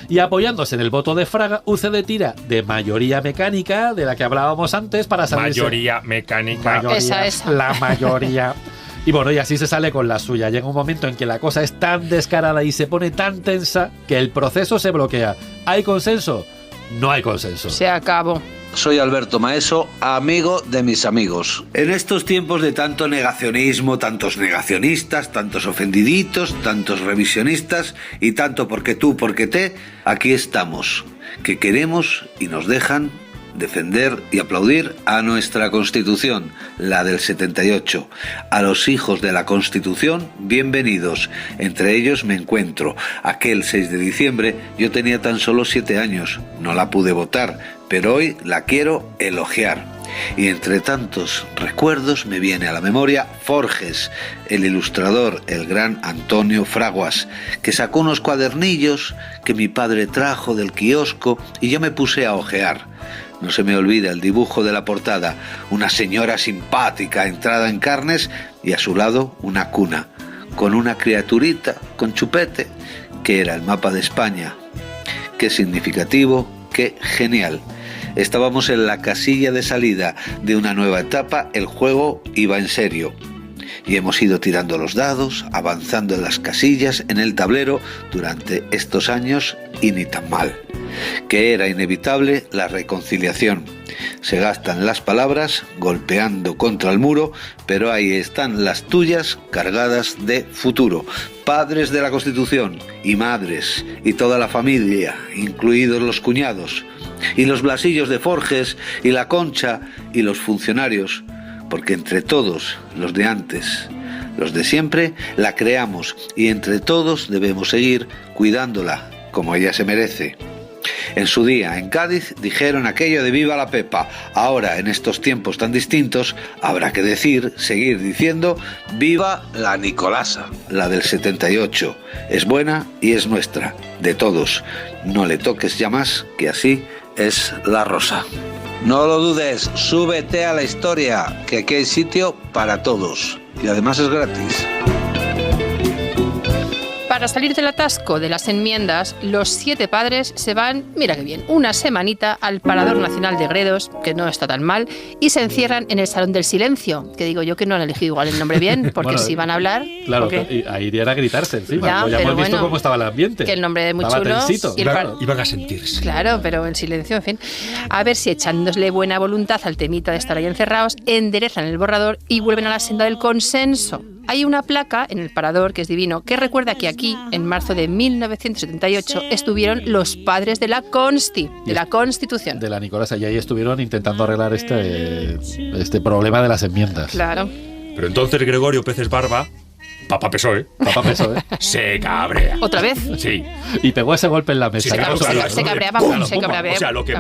Y apoyándose en el voto de Fraga, UCD tira de mayoría mecánica, de la que hablábamos antes, para salirse. Mayoría mecánica. Esa. La mayoría. Y bueno, y así se sale con la suya. Llega un momento en que la cosa es tan descarada y se pone tan tensa que el proceso se bloquea. ¿Hay consenso? No hay consenso. Se acabó. Soy Alberto Maeso, amigo de mis amigos. En estos tiempos de tanto negacionismo, tantos negacionistas, tantos ofendiditos, tantos revisionistas y tanto porque tú, porque te, aquí estamos, que queremos y nos dejan defender y aplaudir a nuestra Constitución, la del 78. A los hijos de la Constitución, bienvenidos. Entre ellos me encuentro. Aquel 6 de diciembre yo tenía tan solo 7 años. No la pude votar, pero hoy la quiero elogiar. Y entre tantos recuerdos me viene a la memoria Forges, el ilustrador, el gran Antonio Fraguas, que sacó unos cuadernillos que mi padre trajo del kiosco y yo me puse a hojear. No se me olvida el dibujo de la portada, una señora simpática entrada en carnes y a su lado una cuna, con una criaturita con chupete, que era el mapa de España. Qué significativo, qué genial. Estábamos en la casilla de salida de una nueva etapa, el juego iba en serio. Y hemos ido tirando los dados, avanzando en las casillas, en el tablero, durante estos años y ni tan mal. Que era inevitable la reconciliación. Se gastan las palabras golpeando contra el muro, pero ahí están las tuyas cargadas de futuro. Padres de la Constitución y madres y toda la familia, incluidos los cuñados, y los blasillos de Forges y la Concha y los funcionarios, porque entre todos, los de antes, los de siempre, la creamos y entre todos debemos seguir cuidándola como ella se merece. En su día, en Cádiz, dijeron aquello de viva la Pepa. Ahora, en estos tiempos tan distintos, habrá que seguir diciendo viva la Nicolasa, la del 78. Es buena y es nuestra, de todos. No le toques ya más, que así es la rosa. No lo dudes, súbete a la historia, que aquí hay sitio para todos. Y además es gratis. Para salir del atasco de las enmiendas, los 7 padres se van, mira qué bien, una semanita al Parador Nacional de Gredos, que no está tan mal, y se encierran en el Salón del Silencio, que digo yo que no han elegido igual el nombre bien, porque bueno, si van a hablar... Claro, y ahí irían a gritarse encima, ya, pues ya hemos visto cómo estaba el ambiente. Que el nombre es muy chulo. Y iban a sentirse. Claro, pero en silencio, en fin. A ver si echándole buena voluntad al temita de estar ahí encerrados, enderezan el borrador y vuelven a la senda del consenso. Hay una placa en el Parador, que es divino, que recuerda que aquí, en marzo de 1978, estuvieron los padres de la Constitución. De la Nicolasa, y ahí estuvieron intentando arreglar este problema de las enmiendas. Claro. Pero entonces Gregorio Peces Barba, Papá PSOE, se cabrea. ¿Otra vez? Sí. Y pegó ese golpe en la mesa. Se cabreaba mucho. O sea, lo que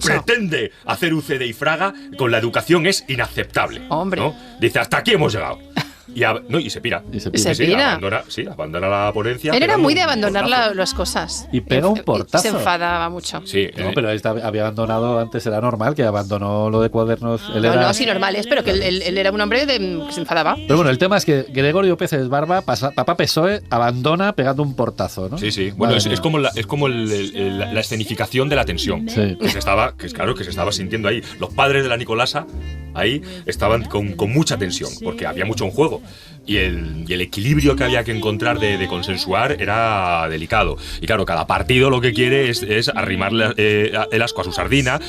pretende hacer UCD y Fraga con la educación es inaceptable. Hombre. ¿no? Dice, hasta aquí hemos llegado. Y se pira. Abandona la ponencia. Él era muy de abandonar las cosas. Y pega un portazo. Se enfadaba mucho. Sí, no, pero había abandonado, antes era normal, que abandonó lo de cuadernos. Sí, normal es, pero que él era un hombre que se enfadaba. Pero bueno, el tema es que Gregorio Peces Barba, papá PSOE, abandona pegando un portazo, ¿no? Sí. Bueno, es como la escenificación de la tensión que se estaba sintiendo ahí. Los padres de la Nicolasa ahí estaban con mucha tensión, porque había mucho en juego. Y el equilibrio que había que encontrar de consensuar era delicado. Y claro, cada partido lo que quiere es arrimarle el asco a su sardina,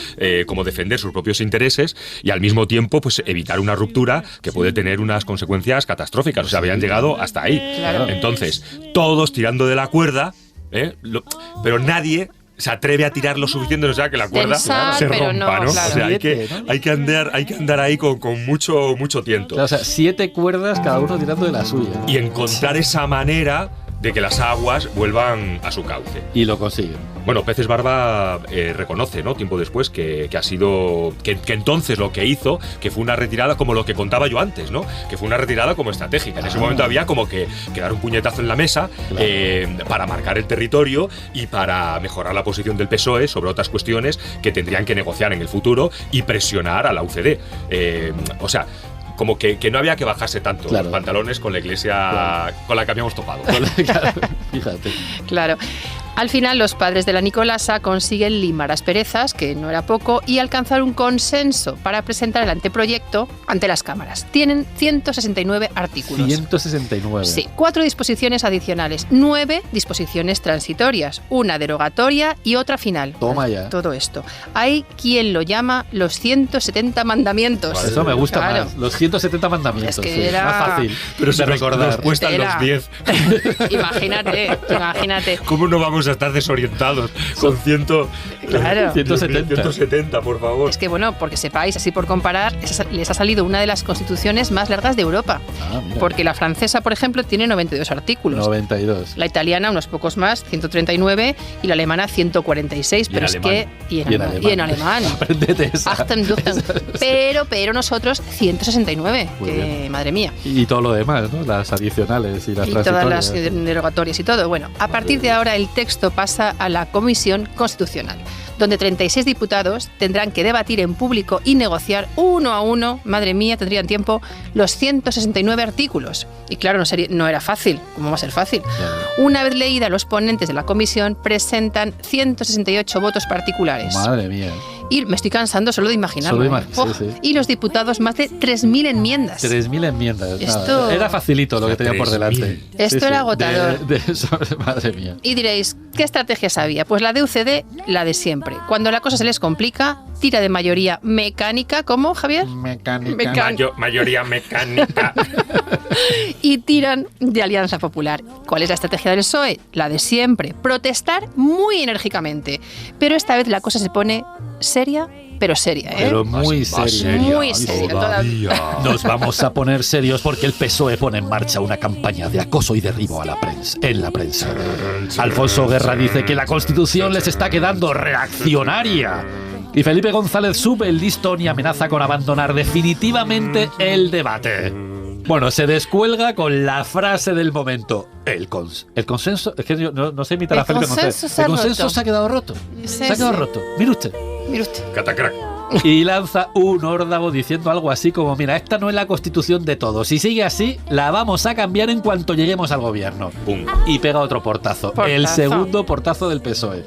como defender sus propios intereses y al mismo tiempo pues evitar una ruptura que puede tener unas consecuencias catastróficas. O sea, habían llegado hasta ahí. Claro. Entonces, todos tirando de la cuerda, pero nadie se atreve a tirar lo suficiente, o sea, que la cuerda se rompa, ¿no? Claro. O sea, hay que andar ahí con mucho tiento. Claro, o sea, 7 cuerdas, cada uno tirando de la suya. Y encontrar esa manera de que las aguas vuelvan a su cauce. Y lo consiguen. Bueno, Peces Barba reconoce, ¿no?, tiempo después, que ha sido. Que entonces lo que hizo, que fue una retirada como lo que contaba yo antes, ¿no? Que fue una retirada como estratégica. En ese momento había como que dar un puñetazo en la mesa, claro, para marcar el territorio y para mejorar la posición del PSOE sobre otras cuestiones que tendrían que negociar en el futuro y presionar a la UCD. O sea, como que no había que bajarse tanto, claro, los pantalones con la Iglesia, claro, con la que habíamos topado. Claro, fíjate. Claro. Al final, los padres de la Nicolasa consiguen limar asperezas, que no era poco, y alcanzar un consenso para presentar el anteproyecto ante las cámaras. Tienen 169 artículos. 169. Sí, 4 disposiciones adicionales, 9 disposiciones transitorias, una derogatoria y otra final. Toma ya. Todo esto. Hay quien lo llama los 170 mandamientos. Vale, eso me gusta, claro, más. Los 170 mandamientos. Es que sí, era más fácil. Pero si recordar. Nos cuestan los 10. Imagínate. ¿Cómo no vamos a estar desorientados con 170, por favor? Es que bueno, porque sepáis, así por comparar, les ha salido una de las constituciones más largas de Europa. Porque la francesa, por ejemplo, tiene 92 artículos. 92. La italiana, unos pocos más, 139, y la alemana, 146. Pero es que. Y en alemán. Aprendete esa. Pero nosotros, 169. Que, madre mía. Y todo lo demás, ¿no? Las adicionales y las transitorias. Todas las derogatorias y todo. Bueno, a partir de ahora el texto pasa a la Comisión Constitucional, donde 36 diputados tendrán que debatir en público y negociar uno a uno, madre mía, tendrían tiempo, los 169 artículos. Y claro, no era fácil. ¿Cómo va a ser fácil? Una vez leída, los ponentes de la comisión presentan 168 votos particulares. Madre mía. Y me estoy cansando solo de imaginarlo. Sí. Y los diputados, más de 3.000 enmiendas. 3.000 enmiendas. Esto era facilito lo que tenía por delante. Esto era agotador. Madre mía. Y diréis, ¿qué estrategias había? Pues la de UCD, la de siempre. Cuando la cosa se les complica, tira de mayoría mecánica. ¿Cómo, Javier? Mayoría mecánica. Y tiran de Alianza Popular. ¿Cuál es la estrategia del PSOE? La de siempre. Protestar muy enérgicamente. Pero esta vez la cosa se pone seria, pero seria, ¿eh? Pero muy seria. Muy seria todavía. Nos vamos a poner serios porque el PSOE pone en marcha una campaña de acoso y derribo a la prensa, en la prensa. Alfonso Guerra dice que la Constitución les está quedando reaccionaria. Y Felipe González sube el listón y amenaza con abandonar definitivamente el debate. Bueno, se descuelga con la frase del momento. El consenso... Es que yo no sé imitar a Felipe González. El consenso se ha quedado roto. Se ha quedado roto. Mire usted. Catacrack. Y lanza un órdago diciendo algo así como: mira, esta no es la Constitución de todos. Si sigue así, la vamos a cambiar en cuanto lleguemos al gobierno. ¡Pum! Y pega otro portazo. El segundo portazo del PSOE.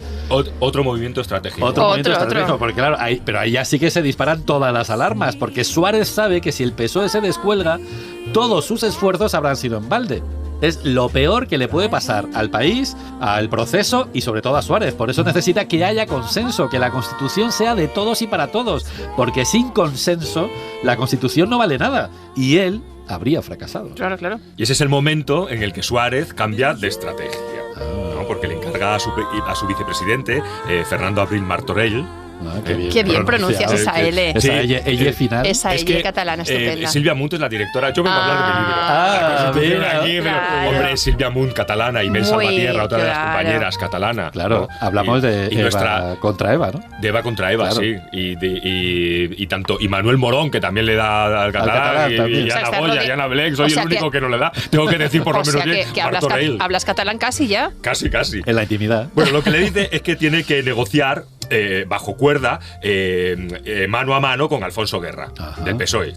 Otro movimiento estratégico. Otro movimiento estratégico, porque claro, pero ahí ya sí que se disparan todas las alarmas, porque Suárez sabe que si el PSOE se descuelga, todos sus esfuerzos habrán sido en balde. Es lo peor que le puede pasar al país, al proceso y sobre todo a Suárez. Por eso necesita que haya consenso, que la Constitución sea de todos y para todos. Porque sin consenso, la Constitución no vale nada. Y él habría fracasado. Claro. Y ese es el momento en el que Suárez cambia de estrategia. ¿No? Porque le encarga a su vicepresidente, Fernando Abril Martorell. Qué bien pronuncias esa L. Esa L final. Esa L catalana estupenda. Silvia Munt es la directora. Yo vengo a hablar de mi libro. Hombre, Silvia Munt, catalana, y Mel Salvatierra, otra de las compañeras catalana. Claro, ¿no? Hablamos de Eva contra Eva, ¿no? De Eva contra Eva, claro. Sí. Y tanto. Y Manuel Morón, que también le da al catalán. Y Ana Goya, y Ana Belén. Soy el único que no le da. Tengo que decir por lo menos bien. Que hablas catalán casi ya. Casi. En la intimidad. Bueno, lo que le dice es que tiene que negociar bajo cuerda, mano a mano con Alfonso Guerra, del PSOE.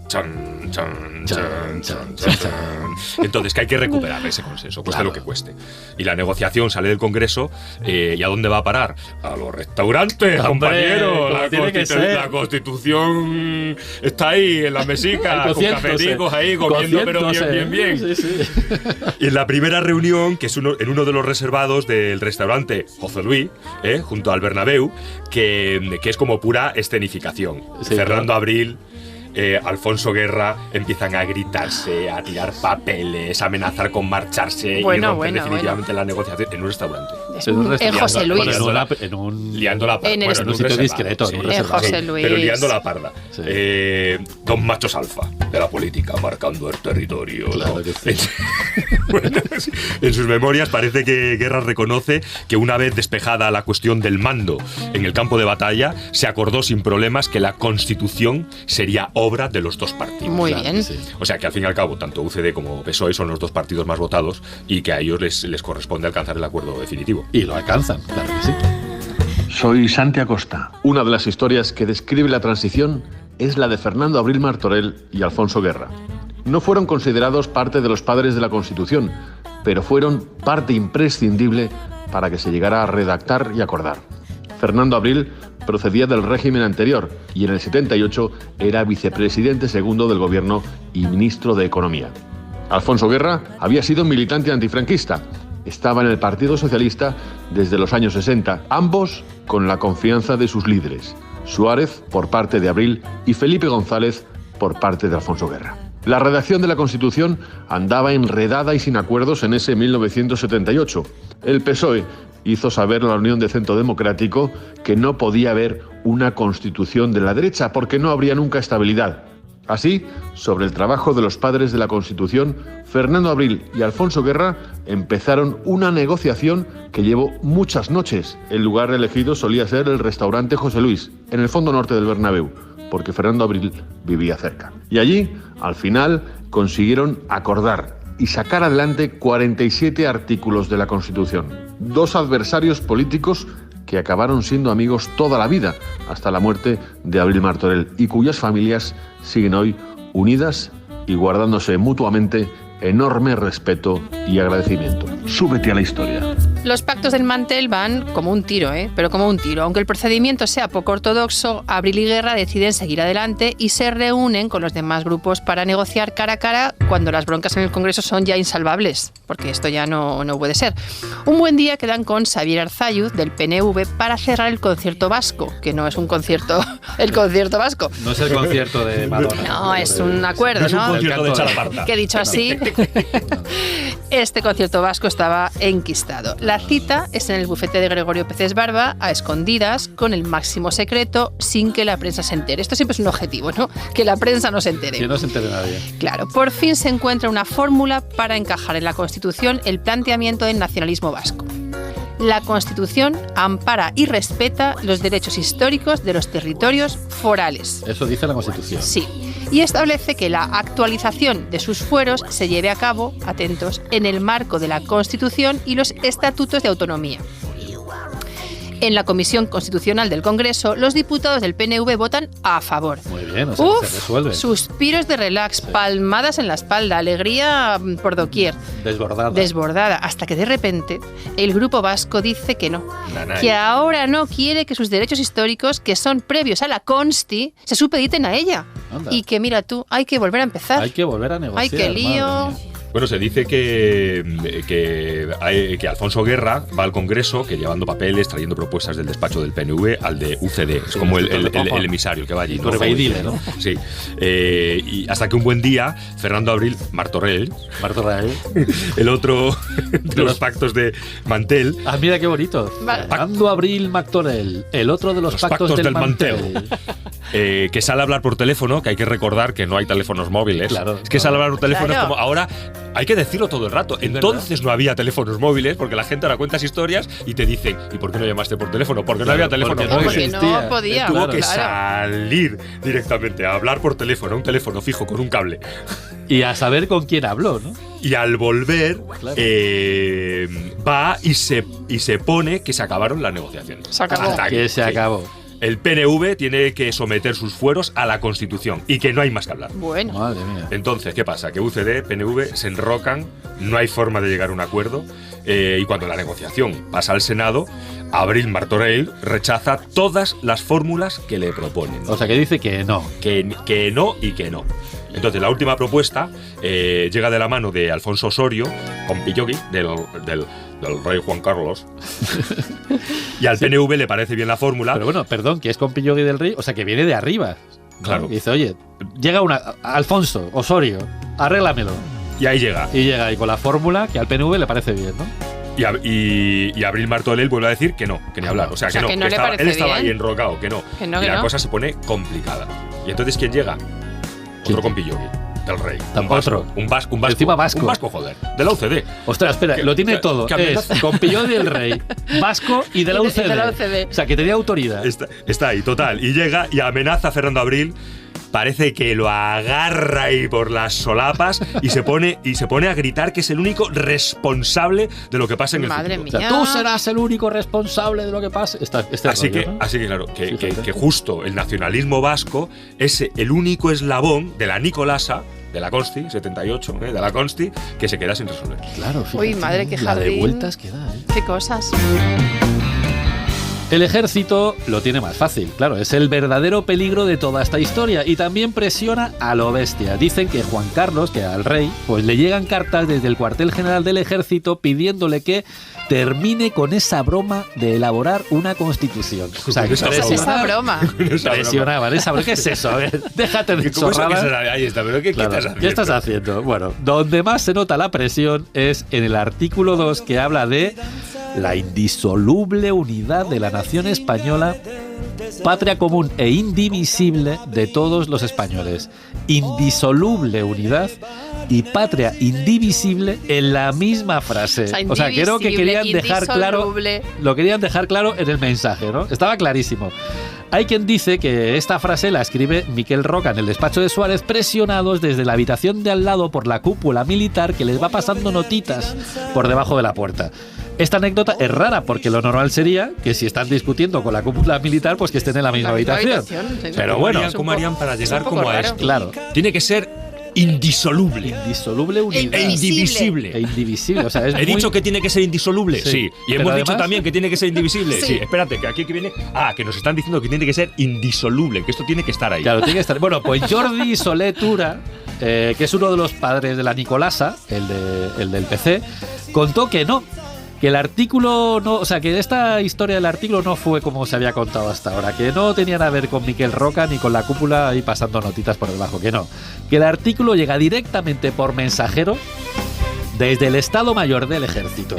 Entonces, que hay que recuperar ese consenso, cueste lo que cueste. Y la negociación sale del Congreso, ¿y a dónde va a parar? A los restaurantes, compañeros. La Constitución está ahí, en la mesica, con cafeticos ahí, comiendo, pero bien. Sí. Y en la primera reunión, que es en uno de los reservados del restaurante José Luis, junto al Bernabéu, que es como pura escenificación. Sí, Fernando Abril Alfonso Guerra empiezan a gritarse, a tirar papeles, a amenazar con marcharse y romper definitivamente la negociación en un restaurante. En José Luis. Liando la parda. En un sitio discreto. En José Luis. Pero liando la parda. Sí. Dos machos alfa de la política marcando el territorio. Claro, ¿no? que sí. Bueno, en sus memorias parece que Guerra reconoce que una vez despejada la cuestión del mando en el campo de batalla, se acordó sin problemas que la Constitución sería obra de los dos partidos. Muy Claro, bien. sí. O sea que al fin y al cabo, tanto UCD como PSOE son los dos partidos más votados y que a ellos les corresponde alcanzar el acuerdo definitivo. Y lo alcanzan, claro que sí. Soy Santi Acosta. Una de las historias que describe la transición es la de Fernando Abril Martorell y Alfonso Guerra. No fueron considerados parte de los padres de la Constitución, pero fueron parte imprescindible para que se llegara a redactar y acordar. Fernando Abril procedía del régimen anterior y en el 78 era vicepresidente segundo del gobierno y ministro de Economía. Alfonso Guerra había sido militante antifranquista. Estaba en el Partido Socialista desde los años 60, ambos con la confianza de sus líderes, Suárez por parte de Abril y Felipe González por parte de Alfonso Guerra. La redacción de la Constitución andaba enredada y sin acuerdos en ese 1978. El PSOE hizo saber a la Unión de Centro Democrático que no podía haber una Constitución de la derecha porque no habría nunca estabilidad. Así, sobre el trabajo de los padres de la Constitución, Fernando Abril y Alfonso Guerra empezaron una negociación que llevó muchas noches. El lugar elegido solía ser el restaurante José Luis, en el fondo norte del Bernabéu, porque Fernando Abril vivía cerca. Y allí, al final, consiguieron acordar y sacar adelante 47 artículos de la Constitución. Dos adversarios políticos que acabaron siendo amigos toda la vida, hasta la muerte de Abril Martorell, y cuyas familias siguen hoy unidas y guardándose mutuamente enorme respeto y agradecimiento. Súbete a la historia. Los pactos del mantel van como un tiro, pero como un tiro. Aunque el procedimiento sea poco ortodoxo, Abril y Guerra deciden seguir adelante y se reúnen con los demás grupos para negociar cara a cara cuando las broncas en el Congreso son ya insalvables, porque esto ya no puede ser. Un buen día quedan con Xavier Arzalluz del PNV para cerrar el concierto vasco, que no es un concierto, el concierto vasco. No es el concierto de Madonna. No, es un acuerdo, No es un ¿no? concierto de Chalaparta. Que dicho así, este concierto vasco estaba enquistado. La cita es en el bufete de Gregorio Peces Barba, a escondidas, con el máximo secreto, sin que la prensa se entere. Esto siempre es un objetivo, ¿no? Que la prensa no se entere. Que no se entere nadie. Claro, por fin se encuentra una fórmula para encajar en la Constitución el planteamiento del nacionalismo vasco. La Constitución ampara y respeta los derechos históricos de los territorios forales. Eso dice la Constitución. Sí, y establece que la actualización de sus fueros se lleve a cabo, atentos, en el marco de la Constitución y los estatutos de autonomía. En la Comisión Constitucional del Congreso, los diputados del PNV votan a favor. Muy bien, o sea, que se resuelve. Suspiros de relax, palmadas en la espalda, alegría por doquier. Desbordada, hasta que de repente el grupo vasco dice que no, que ahora no quiere que sus derechos históricos, que son previos a la Consti, se supediten a ella. Anda. Y que mira tú, hay que volver a empezar. Hay que volver a negociar. Ay, qué lío. Madre mía. Bueno, se dice que Alfonso Guerra va al Congreso que llevando papeles, trayendo propuestas del despacho del PNV al de UCD. Es como el emisario, el que va allí. ¿no? ¿No? Sí. Y hasta que un buen día, Fernando Abril Martorell, el otro de los pactos de Mantel. Ah, mira qué bonito. Fernando Abril Martorell, el otro de los pactos del Mantel. Que sale a hablar por teléfono, que hay que recordar que no hay teléfonos móviles. Claro. Es que sale a hablar por teléfono, Claro. es como ahora. Hay que decirlo todo el rato. Entonces no había teléfonos móviles, porque la gente ahora cuentas historias y te dicen, ¿y por qué no llamaste por teléfono? Porque no había teléfonos porque no móviles. Porque no podía. Tuvo que claro. salir directamente a hablar por teléfono, un teléfono fijo con un cable. Y a saber con quién habló, ¿no? Y al volver, Claro. va y se pone que se acabaron las negociaciones. Se acabó. Hasta aquí, Que se sí. acabó. El PNV tiene que someter sus fueros a la Constitución y que no hay más que hablar. Bueno, Madre mía. Entonces, ¿qué pasa? Que UCD, PNV se enrocan, no hay forma de llegar a un acuerdo y cuando la negociación pasa al Senado, Abril Martorell rechaza todas las fórmulas que le proponen. O sea, que dice que no. Que no y que no. Entonces, la última propuesta llega de la mano de Alfonso Osorio, con Pilloqui, del rey Juan Carlos. Y al PNV le parece bien la fórmula. Pero bueno, perdón, que es con Pilloqui del Rey, o sea, que viene de arriba. Claro. Y dice, oye, llega Alfonso Osorio, arréglamelo. Y ahí llega. Y llega ahí con la fórmula que al PNV le parece bien, ¿no? Y Abril Martorell vuelve a decir que no, que ni hablar. O sea, que no. que no Que le estaba, parece él estaba bien. ahí enrocado, que no. Que no, y que la no. cosa se pone complicada. Y entonces, ¿quién llega? ¿Quién? Otro compillo, del rey. Otro. Un vasco. Encima vasco. Un vasco, joder. De la UCD. Ostras, espera, lo tiene todo. que Es amenaza. compillón del rey, vasco y de la Y UCD. de la UCD. O sea, que tenía autoridad. Está ahí, total. Y llega y amenaza a Fernando Abril. Parece que lo agarra ahí por las solapas y se pone a gritar que es el único responsable de lo que pasa en el Madre futuro. mía. O sea, tú serás el único responsable de lo que pase. Así que claro, que justo el nacionalismo vasco es el único eslabón de la Nicolasa, de la Consti, 78, de la Consti, que se queda sin resolver. Claro, fíjate. Uy, madre, qué la de jardín. vueltas que da, ¿eh? Qué cosas. El ejército lo tiene más fácil, claro, es el verdadero peligro de toda esta historia y también presiona a lo bestia. Dicen que Juan Carlos, que al rey, pues le llegan cartas desde el cuartel general del ejército pidiéndole que termine con esa broma de elaborar una constitución. O sea, que Esa Esa broma. presionaban esa broma. ¿Qué es eso? A ver, déjate de ¿Cómo eso que chorradas. será? Ahí está, pero ¿qué Claro, estás haciendo? ¿qué estás haciendo? Bueno, donde más se nota la presión es en el artículo 2 que habla de la indisoluble unidad de la nación española, patria común e indivisible de todos los españoles. Indisoluble unidad y patria indivisible en la misma frase. O sea, creo que querían dejar claro, indisoluble. lo querían dejar claro en el mensaje, ¿no? Estaba clarísimo. Hay quien dice que esta frase la escribe Miquel Roca en el despacho de Suárez, presionados desde la habitación de al lado por la cúpula militar que les va pasando notitas por debajo de la puerta. Esta anécdota es rara porque lo normal sería que si están discutiendo con la cúpula militar, pues que estén en la misma habitación. Sí. Pero bueno, ¿Cómo harían para llegar un poco como a raro. esto? claro, Tiene que ser indisoluble. indisoluble unidad E e indivisible. indivisible. O sea, es He dicho que tiene que ser indisoluble. Sí. Sí. Y Pero hemos dicho además- también que tiene que ser indivisible. Sí. Sí. Espérate, que aquí que viene. Que nos están diciendo que tiene que ser indisoluble, que esto tiene que estar ahí. Claro, tiene que estar. Bueno, pues Jordi Solé Tura, que es uno de los padres de la Nicolasa, el del PC, contó que no. Que el artículo no, o sea, que esta historia del artículo no fue como se había contado hasta ahora, que no tenía nada que ver con Miquel Roca ni con la cúpula ahí pasando notitas por debajo, que no. Que el artículo llega directamente por mensajero desde el Estado Mayor del Ejército.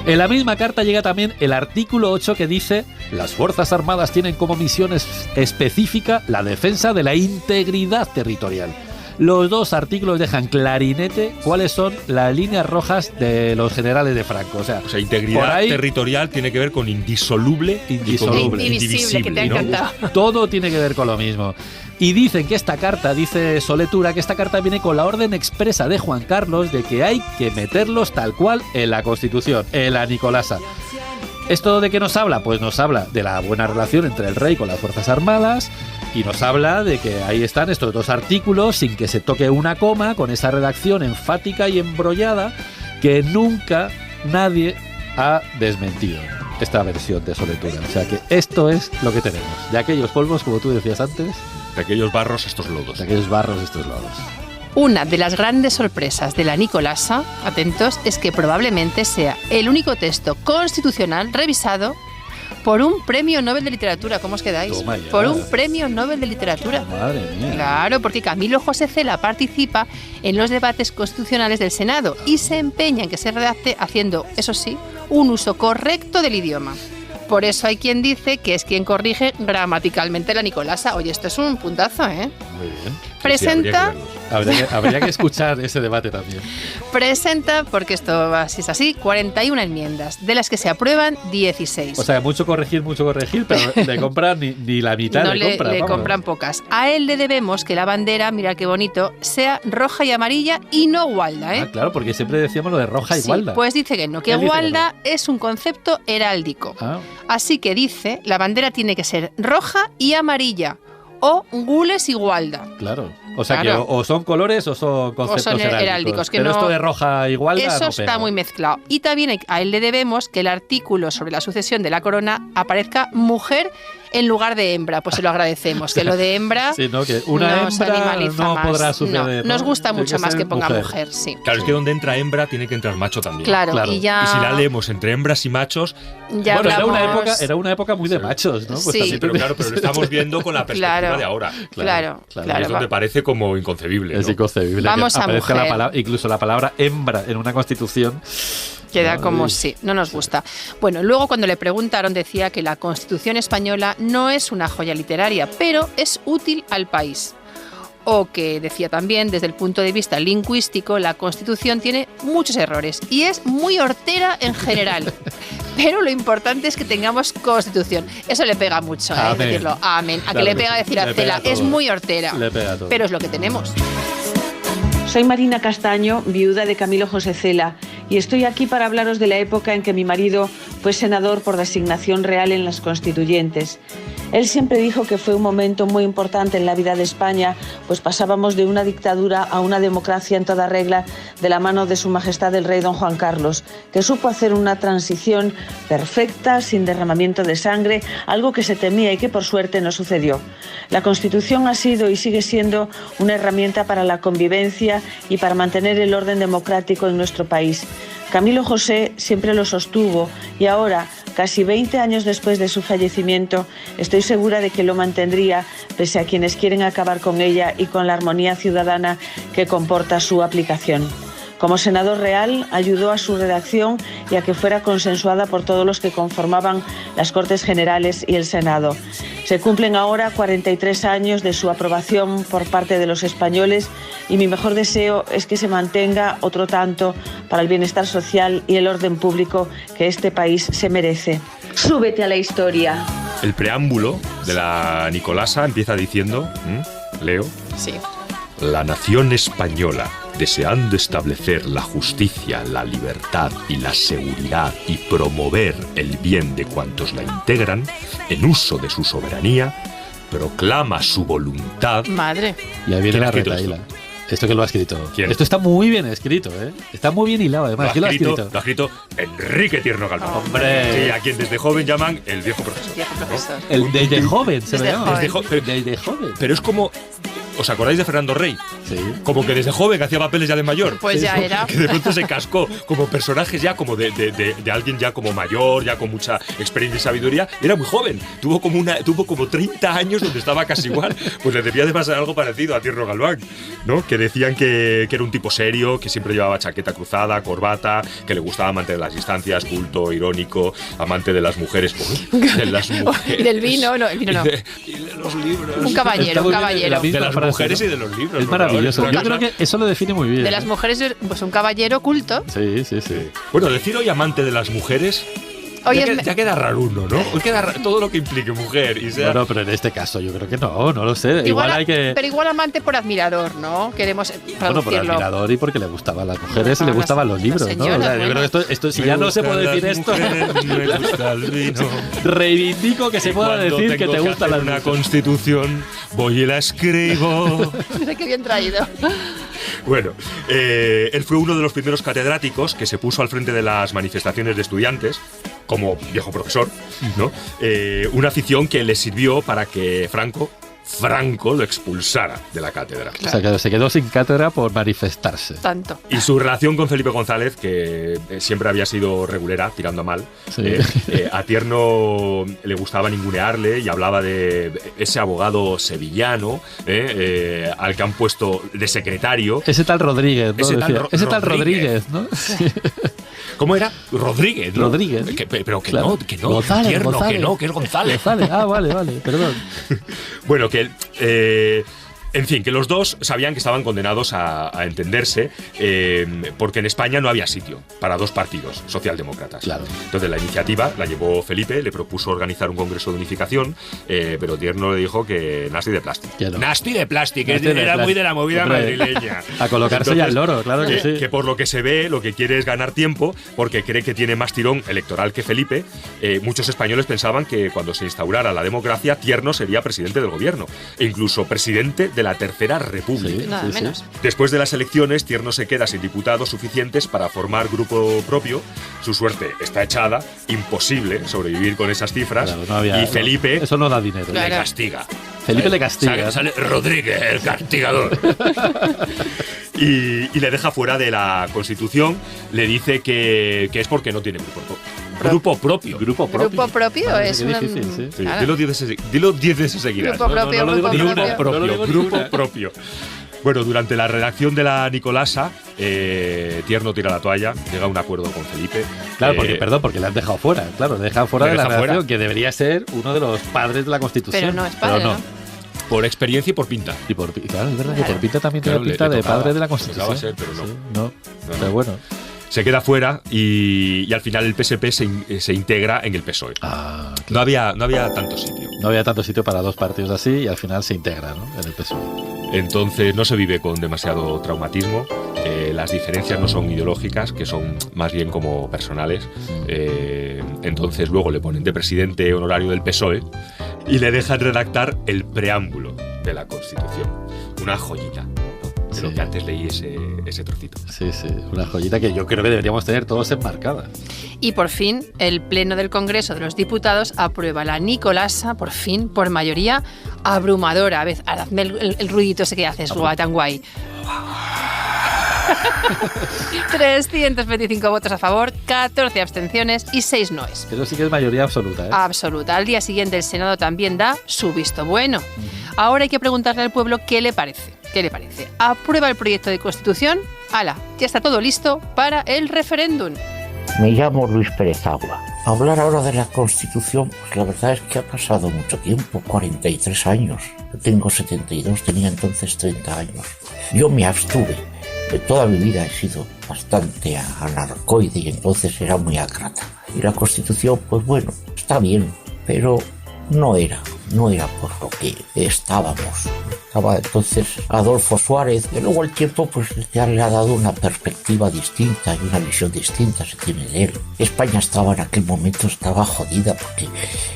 En la misma carta llega también el artículo 8 que dice: las Fuerzas Armadas tienen como misión específica la defensa de la integridad territorial. Los dos artículos dejan clarinete cuáles son las líneas rojas de los generales de Franco. O sea, por integridad ahí, territorial tiene que ver con indisoluble. Indisoluble. Indivisible, que te ha ¿no? encantado. todo tiene que ver con lo mismo. Y dicen que esta carta, dice Solé Tura, que esta carta viene con la orden expresa de Juan Carlos de que hay que meterlos tal cual en la Constitución, en la Nicolasa. ¿Esto de qué nos habla? Pues nos habla de la buena relación entre el rey con las Fuerzas Armadas y nos habla de que ahí están estos dos artículos sin que se toque una coma, con esa redacción enfática y embrollada que nunca nadie ha desmentido. Esta versión de Solé Tura. O sea que esto es lo que tenemos. De aquellos polvos, como tú decías antes, De aquellos barros, estos lodos. de aquellos barros, estos lodos. Una de las grandes sorpresas de la Nicolasa, atentos, es que probablemente sea el único texto constitucional revisado por un premio Nobel de Literatura. ¿Cómo os quedáis? Toma ya. Por un premio Nobel de Literatura. Madre mía. Claro, porque Camilo José Cela participa en los debates constitucionales del Senado y se empeña en que se redacte haciendo, eso sí, un uso correcto del idioma. Por eso hay quien dice que es quien corrige gramaticalmente la Nicolasa. Oye, esto es un puntazo, ¿eh? Muy bien. Presenta, Habría que escuchar ese debate también. presenta, porque esto así es así, 41 enmiendas, de las que se aprueban 16. O sea, mucho corregir, pero le compran ni la mitad no le le compran. vamos. compran pocas. A él le debemos que la bandera, mira qué bonito, sea roja y amarilla y no gualda, ¿eh? Ah, claro, porque siempre decíamos lo de roja y Sí, gualda. pues dice que no, que Él dice que gualda es un concepto heráldico. Ah, Así que dice, la bandera tiene que ser roja y amarilla, o gules y gualda. claro. O sea Claro. que o son colores o son conceptos son heráldicos, que pero no- esto de roja y gualda Eso no está pega. muy mezclado. Y también a él le debemos que el artículo sobre la sucesión de la corona aparezca mujer en lugar de hembra, pues se lo agradecemos, que lo de hembra Sí, ¿no? Que una nos hembra animaliza no más. podrá suceder. No, nos ¿no? gusta Tiene mucho más ser que ponga mujer, sí. Claro, es que donde entra hembra tiene que entrar macho también. Claro, Claro. y ya... Y si la leemos entre hembras y machos, ya Bueno, hablamos... era una época muy de machos, ¿no? Sí. también pero claro, pero lo estamos viendo con la perspectiva Claro. de ahora. Claro, Y es donde parece como inconcebible, Es ¿no? inconcebible Vamos que a aparezca mujer. incluso la palabra hembra en una constitución. Queda como Ay. sí, no nos gusta. Bueno, luego cuando le preguntaron decía que la Constitución española no es una joya literaria, pero es útil al país. O que decía también, desde el punto de vista lingüístico, la Constitución tiene muchos errores y es muy hortera en general. Pero lo importante es que tengamos Constitución. Eso le pega mucho, Amén. decirlo. Amén. A Claro que le que pega sí. decir a Le pega Cela, es todo. muy hortera. Le pega todo. Pero es lo que tenemos. Soy Marina Castaño, viuda de Camilo José Cela, y estoy aquí para hablaros de la época en que mi marido fue senador por designación real en las Constituyentes. Él siempre dijo que fue un momento muy importante en la vida de España, pues pasábamos de una dictadura a una democracia en toda regla de la mano de Su Majestad el Rey Don Juan Carlos, que supo hacer una transición perfecta, sin derramamiento de sangre, algo que se temía y que por suerte no sucedió. La Constitución ha sido y sigue siendo una herramienta para la convivencia y para mantener el orden democrático en nuestro país. Camilo José siempre lo sostuvo y ahora, casi 20 años después de su fallecimiento, estoy segura de que lo mantendría pese a quienes quieren acabar con ella y con la armonía ciudadana que comporta su aplicación. Como senador real, ayudó a su redacción y a que fuera consensuada por todos los que conformaban las Cortes Generales y el Senado. Se cumplen ahora 43 años de su aprobación por parte de los españoles y mi mejor deseo es que se mantenga otro tanto para el bienestar social y el orden público que este país se merece. Súbete a la historia. El preámbulo de la Nicolasa empieza diciendo, leo, Sí. la nación española, deseando establecer la justicia, la libertad y la seguridad y promover el bien de cuantos la integran, en uso de su soberanía, proclama su voluntad. Madre. Y ahí viene ¿Quién ha la escrito retaíla. Esto que lo ha escrito. ¿Quién? Esto está muy bien escrito, ¿eh? Está muy bien hilado, además. ¿Quién lo ha escrito? Lo ha escrito Enrique Tierno Galván. ¡Hombre! Sí, a quien desde joven llaman el viejo profesor. Viejo profesor. El de joven se lo Desde llama. joven. De joven. Pero es como... ¿Os acordáis de Fernando Rey? Sí. Como que desde joven hacía papeles ya de mayor. Pues ya era. Que de pronto se cascó como personajes ya como de alguien ya como mayor, ya con mucha experiencia y sabiduría. Era muy joven. Tuvo como 30 años donde estaba casi igual. Pues le debía de pasar algo parecido a Tierno Galván, ¿no? Que decían que era un tipo serio, que siempre llevaba chaqueta cruzada, corbata, que le gustaba mantener las distancias, culto, irónico, amante de las mujeres. De las mujeres. Del vino, no, el vino no. Y de los libros. Un caballero, Está un muy bien, caballero. la misma De las frase, mujeres ¿no? y de los libros. Es por favor. maravilloso. Es una Yo cosa- creo que eso lo define muy bien. De las mujeres, pues un caballero culto. Sí, sí, sí. Bueno, decir hoy amante de las mujeres Hoy ya, es ya queda raro uno, ¿no? Hoy queda todo lo que implique mujer y sea... Bueno, pero en este caso yo creo que no lo sé. Igual hay que... Pero igual amante por admirador, ¿no? Queremos Bueno, por traducirlo. admirador y porque le gustaban las mujeres y le Las- gustaban los libros, las ¿no? O sea, señoras, yo creo que esto si Me ya no se gustan puede decir las esto, mujeres, me gusta el vino. reivindico que se Y pueda cuando decir que tengo te gusta hacer la una constitución, voy y la escribo. Mira qué bien traído. Bueno, él fue uno de los primeros catedráticos que se puso al frente de las manifestaciones de estudiantes, como viejo profesor, ¿no? Una afición que le sirvió para que Franco lo expulsara de la cátedra. O sea, que se quedó sin cátedra por manifestarse. Tanto. Y su relación con Felipe González, que siempre había sido regulera, tirando a mal, Sí. a Tierno le gustaba ningunearle y hablaba de ese abogado sevillano al que han puesto de secretario. Ese tal Rodríguez, ¿no? Ese tal Decía. Ese tal Rodríguez. Rodríguez, ¿no? ¿Cómo era? Rodríguez, ¿no? Rodríguez. Pero que Claro. no, que no. González, Tierno, González. que no, que es González. González. Ah, vale, perdón. Bueno, que en fin, que los dos sabían que estaban condenados a entenderse porque en España no había sitio para dos partidos socialdemócratas. Claro. Entonces la iniciativa la llevó Felipe, le propuso organizar un congreso de unificación, pero Tierno le dijo que nasty de plástico. Que no. Nasty de plástico, Nasty de era plástico. muy de la movida Hombre, madrileña. a colocarse ya al loro, claro que sí. Que por lo que se ve, lo que quiere es ganar tiempo, porque cree que tiene más tirón electoral que Felipe. Muchos españoles pensaban que cuando se instaurara la democracia, Tierno sería presidente del gobierno, e incluso presidente de la Tercera República. Sí, Nada menos. Después de las elecciones, Tierno se queda sin diputados suficientes para formar grupo propio. Su suerte está echada, imposible sobrevivir con esas cifras. Claro, no había- y Felipe Eso no da dinero. le Claro. castiga. Felipe le castiga. Sale Rodríguez, el castigador. y le deja fuera de la Constitución. Le dice que es porque no tiene grupo propio. Grupo propio. Grupo propio Madre, es qué una- difícil, sí. Sí, Claro. dilo 10 veces seguidas. Grupo propio, no lo digo grupo ni una, propio. pero- No lo digo Grupo ninguna. propio. Bueno, durante la redacción de la Nicolasa, Tierno tira la toalla, llega a un acuerdo con Felipe. Claro, porque le han dejado fuera. Claro, le han dejado fuera Le de la dejan fuera. redacción, que debería ser uno de los padres de la Constitución. Pero no es padre, ¿no? por experiencia y por pinta. Y claro, es verdad que por pinta también Claro, tiene pinta le de tocaba. padre de la Tocaba Constitución. ser, pero no. Sí, no. No, Pero no. bueno. Se queda fuera y al final el PSP se integra en el PSOE. Ah, No había tanto sitio. no había tanto sitio para dos partidos así y al final se integra, ¿no? En el PSOE. Entonces no se vive con demasiado traumatismo. Las diferencias no son ideológicas, que son más bien como personales. Entonces luego le ponen de presidente honorario del PSOE y le dejan redactar el preámbulo de la Constitución. Una joyita, ¿no? De lo Sí. que antes leí ese trocito. Sí, sí, una joyita que yo creo que deberíamos tener todos enmarcada. Y por fin, el Pleno del Congreso de los Diputados aprueba la Nicolasa, por fin, por mayoría abrumadora. A ver, hazme el ruidito ese que haces, guay, tan guay. 325 votos a favor, 14 abstenciones y 6 noes. Eso sí que es mayoría absoluta, ¿eh? Absoluta. Al día siguiente el Senado también da su visto bueno. Ahora hay que preguntarle al pueblo qué le parece. ¿Qué le parece? ¿Aprueba el proyecto de Constitución? ¡Hala! Ya está todo listo para el referéndum. Me llamo Luis Pérez Agua. Hablar ahora de la Constitución, pues la verdad es que ha pasado mucho tiempo, 43 años. Yo tengo 72, tenía entonces 30 años. Yo me abstuve. De toda mi vida he sido bastante anarcoide y entonces era muy ácrata. Y la Constitución, pues bueno, está bien, pero no era por lo que estábamos. Estaba entonces Adolfo Suárez, que luego el tiempo pues ya le ha dado una perspectiva distinta y una visión distinta se tiene de él. España estaba en aquel momento, estaba jodida porque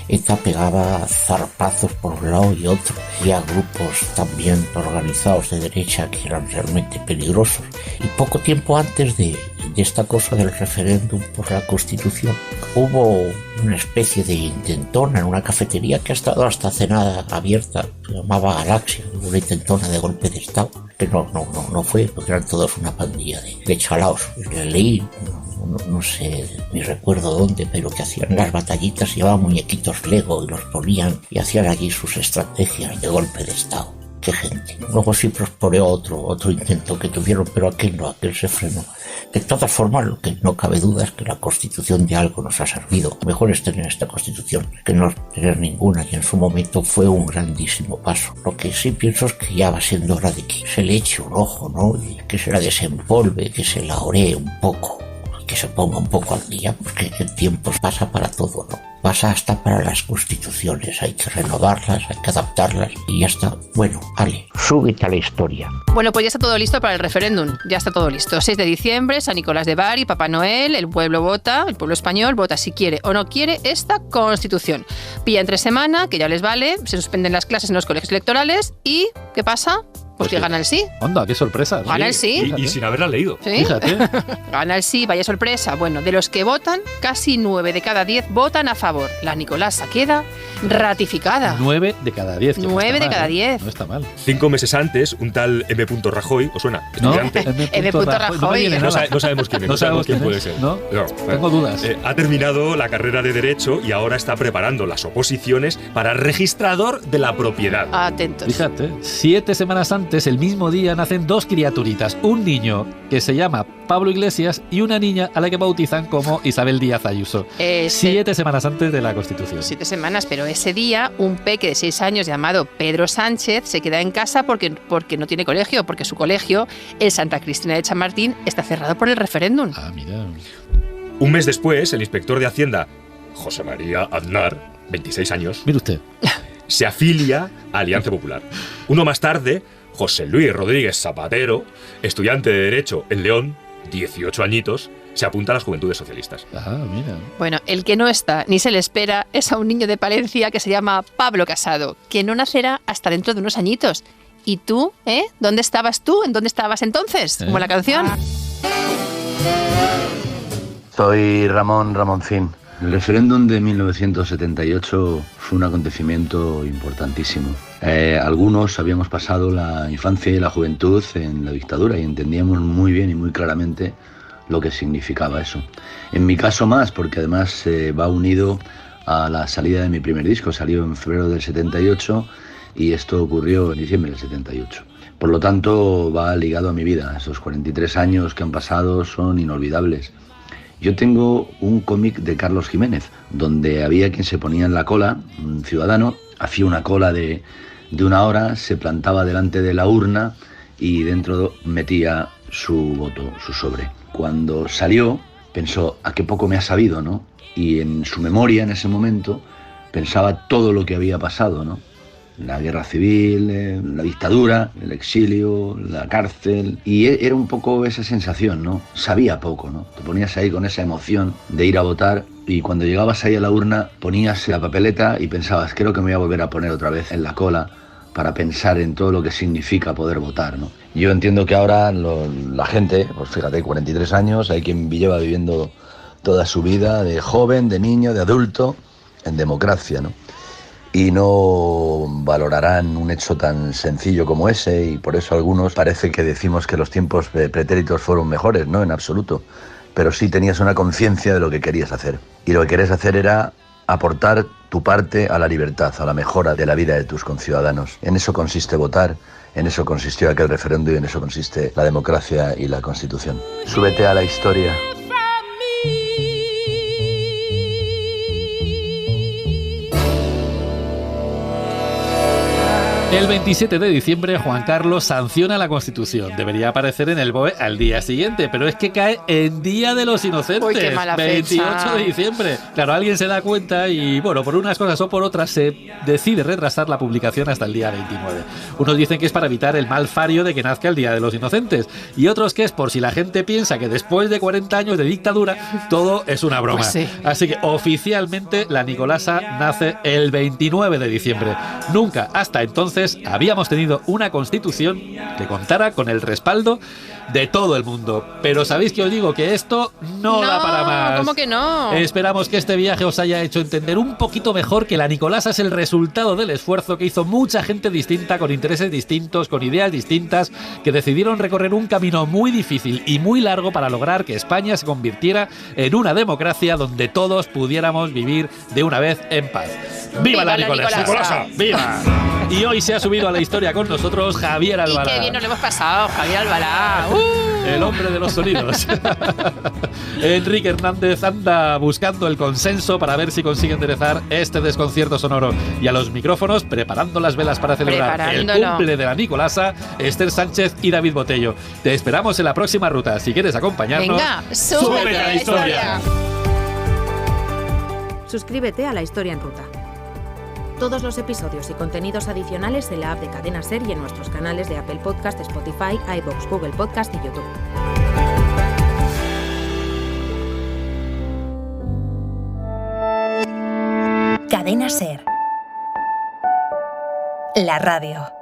ETA pegaba zarpazos por un lado y otro. Había grupos también organizados de derecha que eran realmente peligrosos. Y poco tiempo antes de esta cosa del referéndum por la Constitución, hubo una especie de intentona en una cafetería que ha estado hasta hace nada abierta, se llamaba Galaxia, una intentona de golpe de Estado, que no fue, porque eran todos una pandilla de chalaos. Le leí, no sé, ni recuerdo dónde, pero que hacían las batallitas, llevaban muñequitos Lego y los ponían y hacían allí sus estrategias de golpe de Estado. Qué gente. Luego sí prosperó otro intento que tuvieron, pero aquel se frenó. De todas formas, lo que no cabe duda es que la Constitución de algo nos ha servido. Mejor es tener esta Constitución que no tener ninguna, y en su momento fue un grandísimo paso. Lo que sí pienso es que ya va siendo hora de que se le eche un ojo, ¿no? Y que se la desempolve, que se la oree un poco, que se ponga un poco al día, porque el tiempo pasa para todo, ¿no? Pasa hasta para las constituciones, hay que renovarlas, hay que adaptarlas y ya está. Bueno, Ale, súbete a la historia. Bueno, pues ya está todo listo para el referéndum. Ya está todo listo. 6 de diciembre, San Nicolás de Bari, Papá Noel, el pueblo vota, el pueblo español vota si quiere o no quiere esta Constitución. Pilla entre semana, que ya les vale, se suspenden las clases en los colegios electorales y ¿qué pasa? Pues que gana el sí. Onda, qué sorpresa. Gana el sí. Y sin haberla leído. ¿Sí? Fíjate. Gana el sí, vaya sorpresa. Bueno, de los que votan, casi 9 de cada 10 votan a favor. La Nicolasa queda ratificada. 9 de cada 10. que no 9 está de mal, cada ¿eh? 10. No está mal. 5 meses antes, un tal M. Rajoy, ¿os suena? ¿No? Estudiante. M. Rajoy. No me viene No, nada. no sabemos quién es, No sabemos quién quién puede es, ser. ¿no? Tengo dudas. Ha terminado la carrera de Derecho y ahora está preparando las oposiciones para registrador de la propiedad. Atentos. Fíjate, 7 semanas antes, el mismo día, nacen dos criaturitas. Un niño que se llama Pablo Iglesias y una niña a la que bautizan como Isabel Díaz Ayuso. 7 semanas antes de la Constitución. 7 semanas, pero ese día un peque de 6 años llamado Pedro Sánchez se queda en casa porque no tiene colegio, porque su colegio, el Santa Cristina de Chamartín, está cerrado por el referéndum. Ah, mira. Un mes después, el inspector de Hacienda, José María Aznar, 26 años, Mire usted. se afilia a Alianza Popular. Uno más tarde, José Luis Rodríguez Zapatero, estudiante de Derecho en León, 18 añitos, se apunta a las Juventudes Socialistas. Ah, mira. Bueno, el que no está ni se le espera es a un niño de Palencia que se llama Pablo Casado, que no nacerá hasta dentro de unos añitos. ¿Y tú? ¿Dónde estabas tú? ¿En dónde estabas entonces? Como la canción. Soy Ramoncín. El referéndum de 1978 fue un acontecimiento importantísimo. Algunos habíamos pasado la infancia y la juventud en la dictadura y entendíamos muy bien y muy claramente lo que significaba eso. En mi caso más, porque además va unido a la salida de mi primer disco. Salió en febrero del 78 y esto ocurrió en diciembre del 78. Por lo tanto, va ligado a mi vida. Esos 43 años que han pasado son inolvidables. Yo tengo un cómic de Carlos Jiménez, donde había quien se ponía en la cola, un ciudadano, hacía una cola de 1 hora, se plantaba delante de la urna y dentro metía su voto, su sobre. Cuando salió, pensó, ¿a qué poco me ha sabido, no? Y en su memoria, en ese momento, pensaba todo lo que había pasado, ¿no? La guerra civil, la dictadura, el exilio, la cárcel. Y era un poco esa sensación, ¿no? Sabía poco, ¿no? Te ponías ahí con esa emoción de ir a votar y cuando llegabas ahí a la urna ponías la papeleta y pensabas, creo que me voy a volver a poner otra vez en la cola para pensar en todo lo que significa poder votar, ¿no? Yo entiendo que ahora la gente, pues fíjate, 43 años, hay quien lleva viviendo toda su vida, de joven, de niño, de adulto, en democracia, ¿no? Y no valorarán un hecho tan sencillo como ese y por eso algunos parece que decimos que los tiempos pretéritos fueron mejores, no, en absoluto, pero sí tenías una conciencia de lo que querías hacer y lo que querías hacer era aportar tu parte a la libertad, a la mejora de la vida de tus conciudadanos. En eso consiste votar, en eso consistió aquel referéndum y en eso consiste la democracia y la Constitución. Súbete a la historia. El 27 de diciembre, Juan Carlos sanciona la Constitución. Debería aparecer en el BOE al día siguiente, pero es que cae en Día de los Inocentes. Uy, qué mala 28 fecha. de diciembre. Claro, alguien se da cuenta y, bueno, por unas cosas o por otras se decide retrasar la publicación hasta el día 29. Unos dicen que es para evitar el mal fario de que nazca el Día de los Inocentes y otros que es por si la gente piensa que después de 40 años de dictadura todo es una broma. Pues sí. Así que oficialmente la Nicolasa nace el 29 de diciembre. Nunca hasta entonces habíamos tenido una Constitución que contara con el respaldo de todo el mundo. Pero sabéis que os digo que esto no da para más. ¿Cómo que no? Esperamos que este viaje os haya hecho entender un poquito mejor que la Nicolasa es el resultado del esfuerzo que hizo mucha gente distinta, con intereses distintos, con ideas distintas, que decidieron recorrer un camino muy difícil y muy largo para lograr que España se convirtiera en una democracia donde todos pudiéramos vivir de una vez en paz. ¡Viva la Nicolasa! Nicolasa! ¡Viva! Y hoy se ha subido a la historia con nosotros Javier Y Albalá. qué bien nos lo hemos pasado, Javier Albalá. El hombre de los sonidos. Enrique Hernández anda buscando el consenso para ver si consigue enderezar este desconcierto sonoro. Y a los micrófonos, preparando las velas para celebrar el cumple de la Nicolasa, Esther Sánchez y David Botello. Te esperamos en la próxima ruta. Si quieres acompañarnos, Venga, súbete a la historia. Suscríbete a La Historia en Ruta. Todos los episodios y contenidos adicionales en la app de Cadena Ser y en nuestros canales de Apple Podcast, Spotify, iVoox, Google Podcast y YouTube. Cadena Ser. La radio.